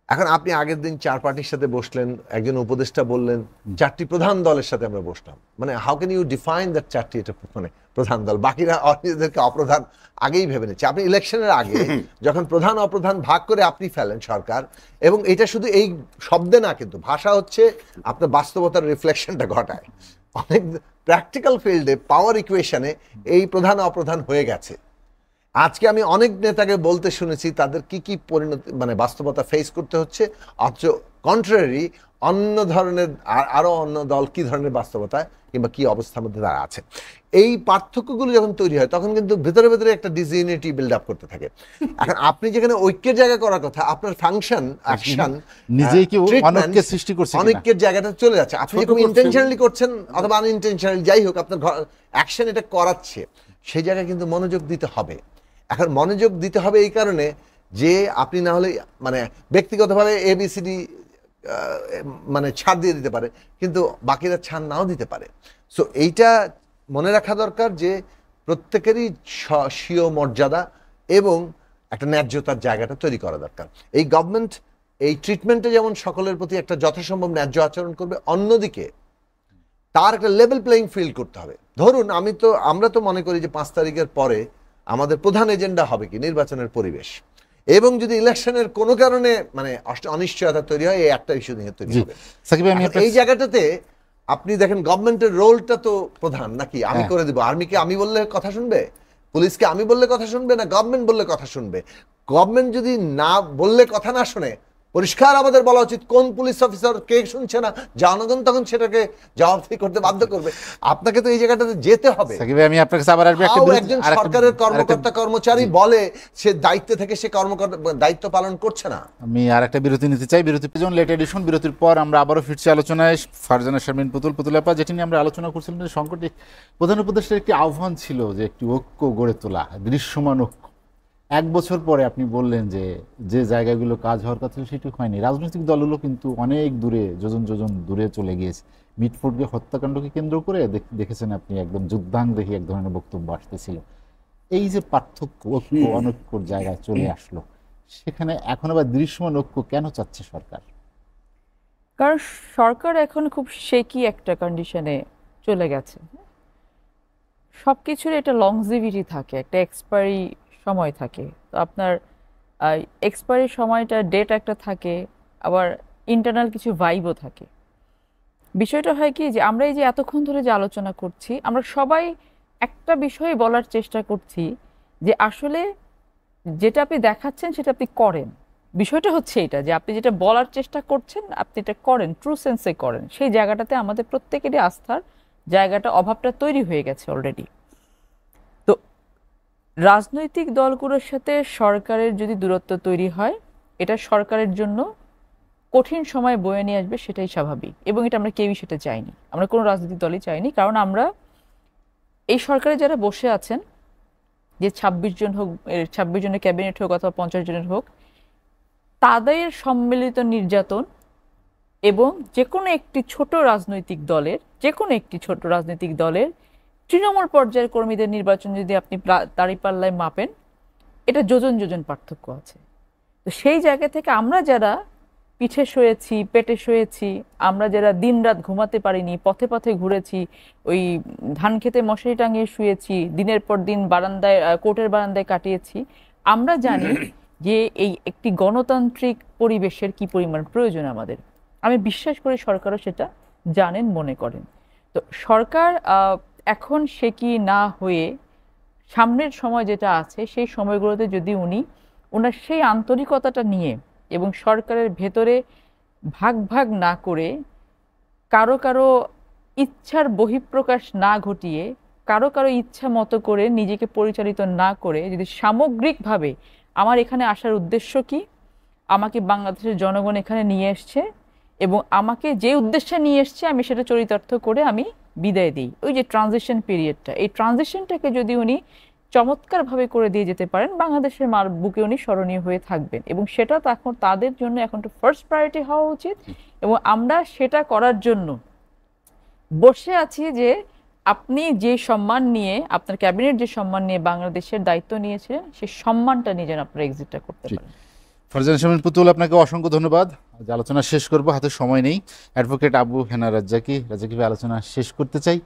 এখন আপনি আগের দিন 4 পার্টির সাথে বসলেন, একজন উপদেষ্টা বললেন 4টি প্রধান দলের সাথে আমরা বসলাম, মানে how can you define that 4টি এটা মানে প্রধান দল, বাকিরা নিজেদেরকে অপ্রধান আগেই ভেবে নিচ্ছে। আপনি ইলেকশনের আগে যখন প্রধান অপ্রধান ভাগ করে আপনি ফেলেন সরকার, এবং এটা শুধু এই শব্দে না, কিন্তু ভাষা হচ্ছে আপনার বাস্তবতার রিফ্লেকশনটা ঘটায়। অনেক প্র্যাকটিক্যাল ফিল্ডে পাওয়ার ইকুয়েশনে এই প্রধান অপ্রধান হয়ে গেছে। আজকে আমি অনেক নেতাকে বলতে শুনেছি তাদের কি কি পরিণতি মানে বাস্তবতা ফেস করতে হচ্ছে, অথচ কন্ট্রারি অন্য ধরনের আরো অন্য দল কি ধরনের বাস্তবতায় কিংবা কি অবস্থার মধ্যে তারা আছে। এই পার্থক্যগুলো যখন তৈরি হয় তখন কিন্তু ভেতরে ভেতরে একটা ডিসইউনিটি বিল্ড আপ করতে থাকে। এখন আপনি যেখানে ঐক্যের জায়গা করার কথা, আপনার ফাংশন অ্যাকশন নিজেই কি অনৈক্যের সৃষ্টি করছে, অনৈক্যের জায়গাটা চলে যাচ্ছে। আপনি যখন ইন্টেনশনালি করছেন অথবা আনইনটেনশনালি, যাই হোক আপনার অ্যাকশন এটা করাচ্ছে, সেই জায়গায় কিন্তু মনোযোগ দিতে হবে। এখন মনোযোগ দিতে হবে এই কারণে যে আপনি না হলে মানে ব্যক্তিগতভাবে ABCD মানে ছাড় দিয়ে দিতে পারে, কিন্তু বাকিরা ছাড় নাও দিতে পারে। সো এইটা মনে রাখা দরকার যে প্রত্যেকেরই স্বীয় মর্যাদা এবং একটা ন্যায্যতার জায়গাটা তৈরি করা দরকার। এই গভর্নমেন্ট এই ট্রিটমেন্টে যেমন সকলের প্রতি একটা যথাসম্ভব ন্যায্য আচরণ করবে, অন্যদিকে তার একটা লেভেল প্লেইং ফিল্ড করতে হবে। ধরুন আমরা তো মনে করি যে 5 তারিখের পরে আমাদের প্রধান এজেন্ডা হবে কি নির্বাচনের পরিবেশ, এবং যদি ইলেকশনের কোনো কারণে মানে অনিশ্চয়তা তৈরি হয়, এই একটা ইস্যু নিয়ে তৈরি হবে। সাকিব ভাই, এখন এই জায়গাটাতে আপনি দেখেন গভর্নমেন্টের রোলটা তো প্রধান নাকি, আমি করে দিব, আর্মিকে আমি বললে কথা শুনবে, পুলিশকে আমি বললে কথা শুনবে, না গভর্নমেন্ট বললে কথা শুনবে? গভর্নমেন্ট যদি না বললে কথা না শুনে, পরিষ্কার আমাদের বলা উচিত কোন পুলিশ অফিসার কে শুনছে না, জনগণ তখন সেটাকে জবাবদিহি করতে বাধ্য করবে। আপনাকে তো এই জায়গাটাতে যেতে হবে। সাকিব ভাই, আমি আপনার কাছে আবার আসবো। একজন সরকারের কর্মকর্তা কর্মচারী বলে সে দায়িত্ব থেকে সে কর্মকর্তা দায়িত্ব পালন করছে না। আমি আর একটা বিরতি নিতে চাই, বিরতির জন্য লেট এডিশন। বিরতির পর আমরা আবারও ফিরছি আলোচনায়। ফারজানা শারমিন পুতুল আপা, যেটি নিয়ে আমরা আলোচনা করছিলাম যে সংকটে প্রধান উপদেষ্টার একটি আহ্বান ছিল যে একটি ঐক্য গড়ে তোলা, দৃশ্যমান ঐক্য। 1 বছর পরে আপনি বললেন যে যে জায়গাগুলো কাজ হওয়ার কথা সেটি হয়নি। রাজনৈতিক দলগুলো কিন্তু অনেক দূরে, যোজন দূরে চলে গিয়েছে। মিটফোর্ডকে হত্যাকাণ্ডকে কেন্দ্র করে দেখেছেন আপনি একদম যুদ্ধাঙ্গদেহী এক ধরনের বক্তব্য আসতেছিল। এই যে পার্থক্য, ঐক্য অনৈক্যর জায়গায় চলে আসলো, সেখানে এখন আবার দৃশ্যমান ঐক্য কেন চাচ্ছে সরকার? কারণ সরকার এখন খুব শেকি একটা কন্ডিশনে চলে গেছে। সব কিছুর একটা লংজিভিটি থাকে, একটা এক্সপায়ারি সময় থাকে। তো আপনার এক্সপায়ারি সময়টা ডেট একটা থাকে, আবার ইন্টারনাল কিছু ভাইবও থাকে। বিষয়টা হয় কি যে আমরা এই যে এতক্ষণ ধরে যে আলোচনা করছি, আমরা সবাই একটা বিষয়ে বলার চেষ্টা করছি যে আসলে যেটা আপনি দেখাচ্ছেন সেটা আপনি করেন। বিষয়টা হচ্ছে এটা যে আপনি যেটা বলার চেষ্টা করছেন আপনি এটা করেন, ট্রু সেন্সে করেন। সেই জায়গাটাতে আমাদের প্রত্যেকেরই আস্থার জায়গাটা, অভাবটা তৈরি হয়ে গেছে অলরেডি। তো রাজনৈতিক দলগুলোর সাথে সরকারের যদি দূরত্ব তৈরি হয়, এটা সরকারের জন্য কঠিন সময় বয়ে নিয়ে আসবে, সেটাই স্বাভাবিক। এবং এটা আমরা কেউই সেটা চাইনি, আমরা কোনো রাজনৈতিক দলই চাইনি। কারণ আমরা এই সরকারে যারা বসে আছেন, যে 26 জন হোক, 26 জনের ক্যাবিনেট হোক অথবা 50 জনের হোক, তাদের সম্মিলিত নির্যাতন এবং যে কোনো একটি ছোট রাজনৈতিক দলের তৃণমূল পর্যায়ের কর্মীদের নির্বাচন যদি আপনি দাঁড়িপাল্লায় মাপেন, এটা যোজন পার্থক্য আছে। তো সেই জায়গা থেকে আমরা যারা পিঠে শুয়েছি, পেটে শুয়েছি, আমরা যারা দিনরাত ঘুমাতে পারিনি, পথে পথে ঘুরেছি, ওই ধান খেতে মশারি টাঙিয়ে শুয়েছি, দিনের পর দিন বারান্দায়, কোর্টের বারান্দায় কাটিয়েছি, আমরা জানি যে এই একটি গণতান্ত্রিক পরিবেশের কি পরিমাণ প্রয়োজন আমাদের। আমি বিশ্বাস করি সরকারও সেটা জানেন, মনে করেন। তো সরকার এখন সে কি না হয়ে সামনের সময় যেটা আছে সেই সময়গুলোতে যদি ওনার সেই আন্তরিকতাটা নিয়ে এবং সরকারের ভেতরে ভাগ না করে, কারো ইচ্ছার বহিঃপ্রকাশ না ঘটিয়ে, কারো ইচ্ছা মতো করে নিজেকে পরিচালিত না করে, যদি সামগ্রিকভাবে আমার এখানে আসার উদ্দেশ্য কি, আমাকে বাংলাদেশের জনগণ এখানে নিয়ে এসছে এবং আমাকে যে উদ্দেশ্যে নিয়ে এসছে আমি সেটা চরিতার্থ করে আমি বিদায় দিই, ওই যে ট্রানজিশন পিরিয়ডটা, এই ট্রানজিশনটাকে যদি উনি চমৎকারভাবে করে দিয়ে যেতে পারেন, বাংলাদেশের বুকে উনি স্মরণীয় হয়ে থাকবেন। এবং সেটা তখন তাদের জন্য এখন তো ফার্স্ট প্রায়োরিটি হওয়া উচিত। এবং আমরা সেটা করার জন্য বসে আছি যে আপনি যে সম্মান নিয়ে, আপনার ক্যাবিনেট যে সম্মান নিয়ে বাংলাদেশের দায়িত্ব নিয়েছিলেন, সেই সম্মানটা নিয়ে যেন আপনারা এক্সিটটা করতে পারেন। ফারজানা শারমিন পুতুল, আপনাকে অসংখ্য ধন্যবাদ। আজ আলোচনা শেষ করব, হাতে সময় নেই। অ্যাডভোকেট আবু হেনা রাজ্জাকি ভাই, আলোচনা শেষ করতে চাই।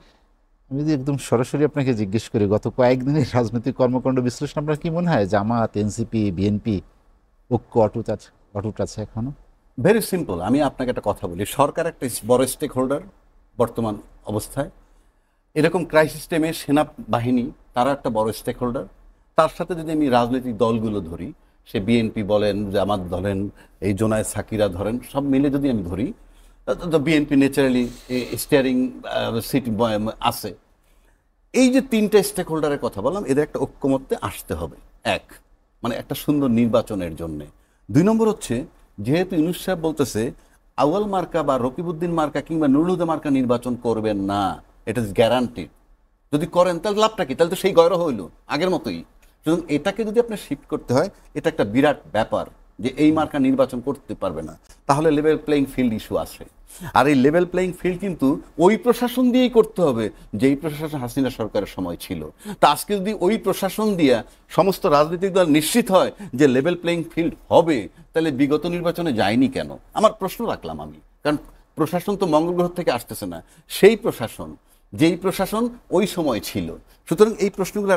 আমি যদি একদম সরাসরি আপনাকে জিজ্ঞেস করি, গত কয়েকদিনের রাজনৈতিক কর্মকাণ্ড বিশ্লেষণ আপনার কি মনে হয়? জামাত, এনসিপি, বিএনপি ঐক্য অটুট আছে এখনো? Very simple. আমি আপনাকে একটা কথা বলি, সরকার একটা বড় স্টেক হোল্ডার বর্তমান অবস্থায়। এরকম ক্রাইসিস টাইমে সেনাবাহিনী তারা একটা বড় স্টেক হোল্ডার। তার সাথে যদি আমি রাজনৈতিক দলগুলো ধরি, সে বিএনপি বলেন, জামাত ধরেন, এই জোনায়েদ সাকিরা ধরেন, সব মিলে যদি আমি ধরি, তো বিএনপি ন্যাচারালি স্টিয়ারিং সিট আছে। এই যে 3টে স্টেক হোল্ডারের কথা বললাম, এদের একটা ঐক্যমত্যে আসতে হবে। মানে একটা সুন্দর নির্বাচনের জন্য। 2 নম্বর হচ্ছে, যেহেতু ইউনূস সাহেব বলতেছে আউয়াল মার্কা বা রকিবউদ্দিন মার্কা কিংবা নুরুল হুদা মার্কা নির্বাচন করবেন না, এটা ইজ গ্যারান্টিড। যদি করেন তাহলে লাভটা কি? তাহলে তো সেই গয়রা হইল আগের মতোই। সুতরাং এটাকে যদি আপনার শিফট করতে হয়, এটা একটা বিরাট ব্যাপার যে এই মার্কা নির্বাচন করতে পারবে না, তাহলে লেভেল প্লেইং ফিল্ড ইস্যু আসে। আর এই লেভেল প্লেইং ফিল্ড কিন্তু ওই প্রশাসন দিয়েই করতে হবে যেই প্রশাসন হাসিনা সরকারের সময় ছিল। তা আজকে যদি ওই প্রশাসন দিয়ে সমস্ত রাজনৈতিক দল নিশ্চিত হয় যে লেভেল প্লেইং ফিল্ড হবে, তাহলে বিগত নির্বাচনে যায়নি কেন? আমার প্রশ্ন রাখলাম আমি। কারণ প্রশাসন তো মঙ্গল গ্রহ থেকে আসতেছে না, সেই প্রশাসন যেই প্রশাসন ওই সময় ছিল। সুতরাং এই প্রশ্নগুলো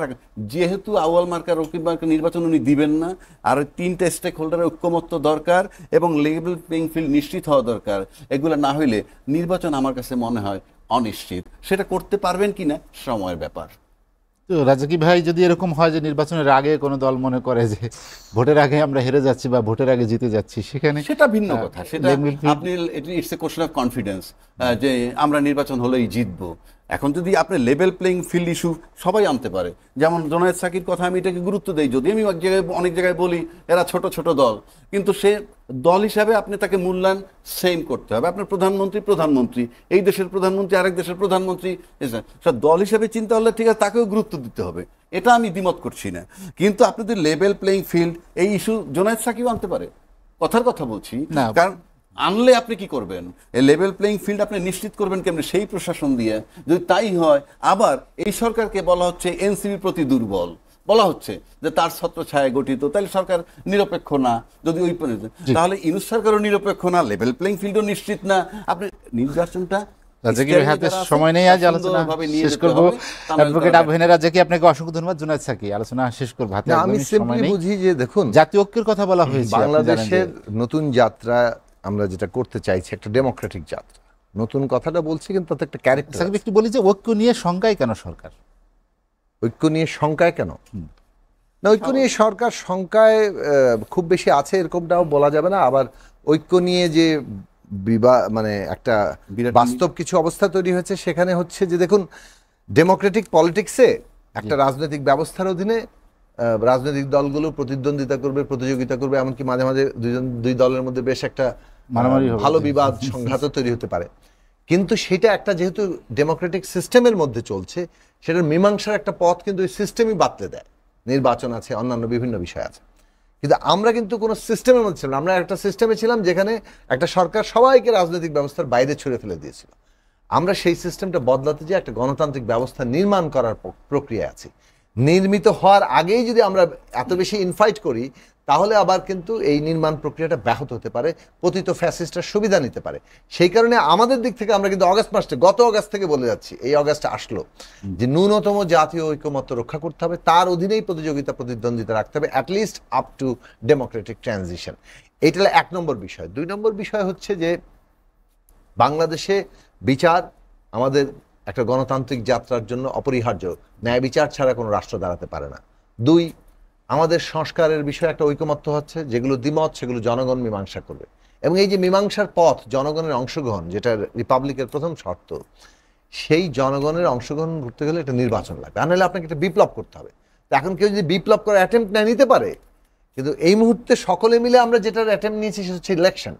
যেহেতু আউয়াল মার্কা রকিব মার্কা নির্বাচন উনি দিবেন না, আর 3টা স্টেক হোল্ডারের ঐক্যমত্য দরকার এবং লেভেল প্লেইং ফিল্ড নিশ্চিত হওয়া দরকার। এগুলো না হইলে নির্বাচন আমার কাছে মনে হয় অনিশ্চিত। সেটা করতে পারবেন কিনা সময়ের ব্যাপার। তো রাজাকি ভাই, যদি এরকম হয় যে নির্বাচনের আগে কোনো দল মনে করে যে ভোটের আগে আমরা হেরে যাচ্ছি বা ভোটের আগে জিতে যাচ্ছি, সেখানে সেটা ভিন্ন কথা। সেটা আপনি it's a question of confidence যে আমরা নির্বাচন হলেই জিতবো। এখন যদি আপনি লেভেল প্লেইং ফিল্ড ইস্যু সবাই আনতে পারে, যেমন জোনায়েদ সাকির কথা আমি এটাকে গুরুত্ব দেই, যদি আমি অনেক জায়গায় বলি এরা ছোট ছোট দল, কিন্তু সে দল হিসাবে আপনি তাকে মূল্যায়ন সেম করতে হবে। আপনার প্রধানমন্ত্রী এই দেশের প্রধানমন্ত্রী, আরেক দেশের প্রধানমন্ত্রী, দল হিসাবে চিন্তা হলে ঠিক আছে, তাকেও গুরুত্ব দিতে হবে, এটা আমি দ্বিমত করছি না। কিন্তু আপনি যদি লেভেল প্লেইং ফিল্ড এই ইস্যু জোনায়েদ সাকিব আনতে পারে, কথার কথা বলছি, কারণ আনলে আপনি কি করবেন? এই লেভেল প্লেইং ফিল্ড আপনি নিশ্চিত করবেন কেমন? সেই প্রশাসন দিয়ে। যদি তাই হয়, আবার এই সরকারকে বলা হচ্ছে এনসিবির প্রতি দুর্বল, বলা হচ্ছে যে তার ছত্রছায়ায় গঠিত, তাহলে সরকার নিরপেক্ষ না। যদি ওই তাহলে ইউনূস সরকারও নিরপেক্ষ না, লেভেল প্লেইং ফিল্ডও নিশ্চিত না। আপনি নির্বাচনটা সময় নেই, আজ আলোচনা শেষ করবো। অ্যাডভোকেট আবু-হেনা রাজাকি, আপনাকে অসংখ্য ধন্যবাদ। জোনায়েদ সাকি, আলোচনা শেষ করবো। আমি সিম্পলি বুঝি যে দেখুন, জাতীয় ঐক্যের কথা বলা হয়েছে, বাংলাদেশের নতুন যাত্রা আমরা যেটা করতে চাইছি একটা ডেমোক্রেটিক যাত্রা। নতুন কথাটা বলছি, কিন্তু তাতে একটা ক্যারেক্টার। একটু বলি যে ঐক্য নিয়ে শঙ্কায় কেন সরকার? ঐক্য নিয়ে শঙ্কায় কেন না? ঐক্য নিয়ে সরকার শঙ্কায় খুব বেশি আছে এরকমটাও বলা যাবে না। আবার ঐক্য নিয়ে যে মানে একটা বাস্তব কিছু অবস্থা তৈরি হয়েছে, সেখানে হচ্ছে যে দেখুন, ডেমোক্রেটিক পলিটিক্সে একটা রাজনৈতিক ব্যবস্থার অধীনে রাজনৈতিক দলগুলো প্রতিদ্বন্দ্বিতা করবে, প্রতিযোগিতা করবে, এমনকি মাঝে মাঝে দুই দলের মধ্যে বেশ একটা ভালো বিবাদ সংঘাত তৈরি হতে পারে। কিন্তু সেটা একটা যেহেতু ডেমোক্রেটিক সিস্টেমের মধ্যে চলছে, সেটার মীমাংসার একটা পথ কিন্তু ওই সিস্টেমই বাতলে দেয়। নির্বাচন আছে, অন্যান্য বিভিন্ন বিষয় আছে। কিন্তু আমরা কিন্তু কোনো সিস্টেমের মধ্যে ছিলাম, আমরা একটা সিস্টেমে ছিলাম যেখানে একটা সরকার সবাইকে রাজনৈতিক ব্যবস্থার বাইরে ছুড়ে ফেলে দিয়েছিল। আমরা সেই সিস্টেমটা বদলাতে যে একটা গণতান্ত্রিক ব্যবস্থা নির্মাণ করার প্রক্রিয়ায় আছি। নির্মিত হওয়ার আগেই যদি আমরা এত বেশি ইনফাইট করি, তাহলে আবার কিন্তু এই নির্মাণ প্রক্রিয়াটা ব্যাহত হতে পারে, পতিত ফ্যাসিস্টরা সুবিধা নিতে পারে। সেই কারণে আমাদের দিক থেকে আমরা কিন্তু অগাস্ট মাসে, গত অগাস্ট থেকে বলে যাচ্ছি, এই অগাস্টে আসলো যে ন্যূনতম জাতীয় ঐকমত্য রক্ষা করতে হবে, তার অধীনেই প্রতিযোগিতা প্রতিদ্বন্দ্বিতা রাখতে হবে, at least up to Democratic transition. এইটা হলো 1 নম্বর বিষয়। 2 নম্বর বিষয় হচ্ছে যে বাংলাদেশে বিচার আমাদের একটা গণতান্ত্রিক যাত্রার জন্য অপরিহার্য। ন্যায় বিচার ছাড়া কোনো রাষ্ট্র দাঁড়াতে পারে না। 2, আমাদের সংস্কারের বিষয়ে একটা ঐকমত্য হচ্ছে, যেগুলো দ্বিমত সেগুলো জনগণ মীমাংসা করবে। এবং এই যে মীমাংসার পথ, জনগণের অংশগ্রহণ, যেটা রিপাবলিকের প্রথম শর্ত, সেই জনগণের অংশগ্রহণ করতে গেলে একটা নির্বাচন লাগবে, আর নাহলে আপনাকে একটা বিপ্লব করতে হবে। তো এখন কেউ যদি বিপ্লব করার অ্যাটেম্প্ট না নিতে পারে, কিন্তু এই মুহূর্তে সকলে মিলে আমরা যেটার অ্যাটেম্প্ট নিয়েছি সেটা হচ্ছে ইলেকশন।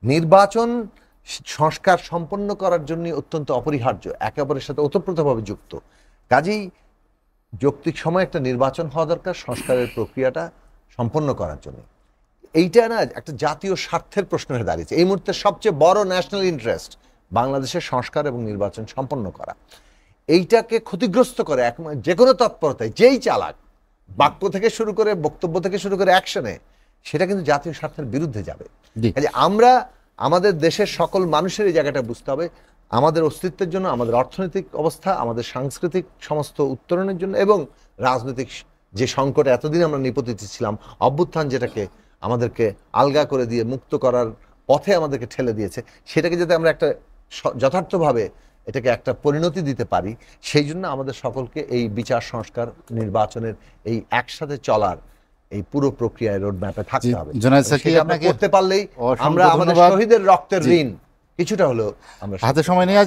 নির্বাচন সংস্কার সম্পন্ন করার জন্য অত্যন্ত অপরিহার্য, একে অপরের সাথে ওতপ্রোতভাবে যুক্ত। কাজেই যৌক্তিক সময় একটা নির্বাচন হওয়া দরকার সংস্কারের প্রক্রিয়াটা সম্পন্ন করার জন্য। এইটা না একটা জাতীয় স্বার্থের প্রশ্ন হয়ে দাঁড়িয়েছে। এই মুহূর্তে সবচেয়ে বড় ন্যাশনাল ইন্টারেস্ট বাংলাদেশের সংস্কার এবং নির্বাচন সম্পন্ন করা। এইটাকে ক্ষতিগ্রস্ত করে যে কোনো তৎপরতায় যেই চালাক, বাক্য থেকে শুরু করে বক্তব্য থেকে শুরু করে অ্যাকশনে, সেটা কিন্তু জাতীয় স্বার্থের বিরুদ্ধে যাবে। আমরা আমাদের দেশের সকল মানুষের এই জায়গাটা বুঝতে হবে, আমাদের অস্তিত্বের জন্য, আমাদের অর্থনৈতিক অবস্থা, আমাদের সাংস্কৃতিক সমস্ত উত্তরণের জন্য, এবং রাজনৈতিক যে সংকটে এতদিন আমরা নিপতিত ছিলাম, অভ্যুত্থান যেটাকে আমাদেরকে আলগা করে দিয়ে মুক্ত করার পথে আমাদেরকে ঠেলে দিয়েছে, সেটাকে যাতে আমরা একটা যথার্থভাবে এটাকে একটা পরিণতি দিতে পারি, সেই জন্য আমাদের সকলকে এই বিচার সংস্কার নির্বাচনের এই একসাথে চলার এই পুরো প্রক্রিয়ায় রোডম্যাপে থাকতে হবে। আমরা করতে পারলেই আমরা আমাদের শহীদের রক্তের ঋণ কিছুটা হলেও আমরা। হাতে সময় নিয়ে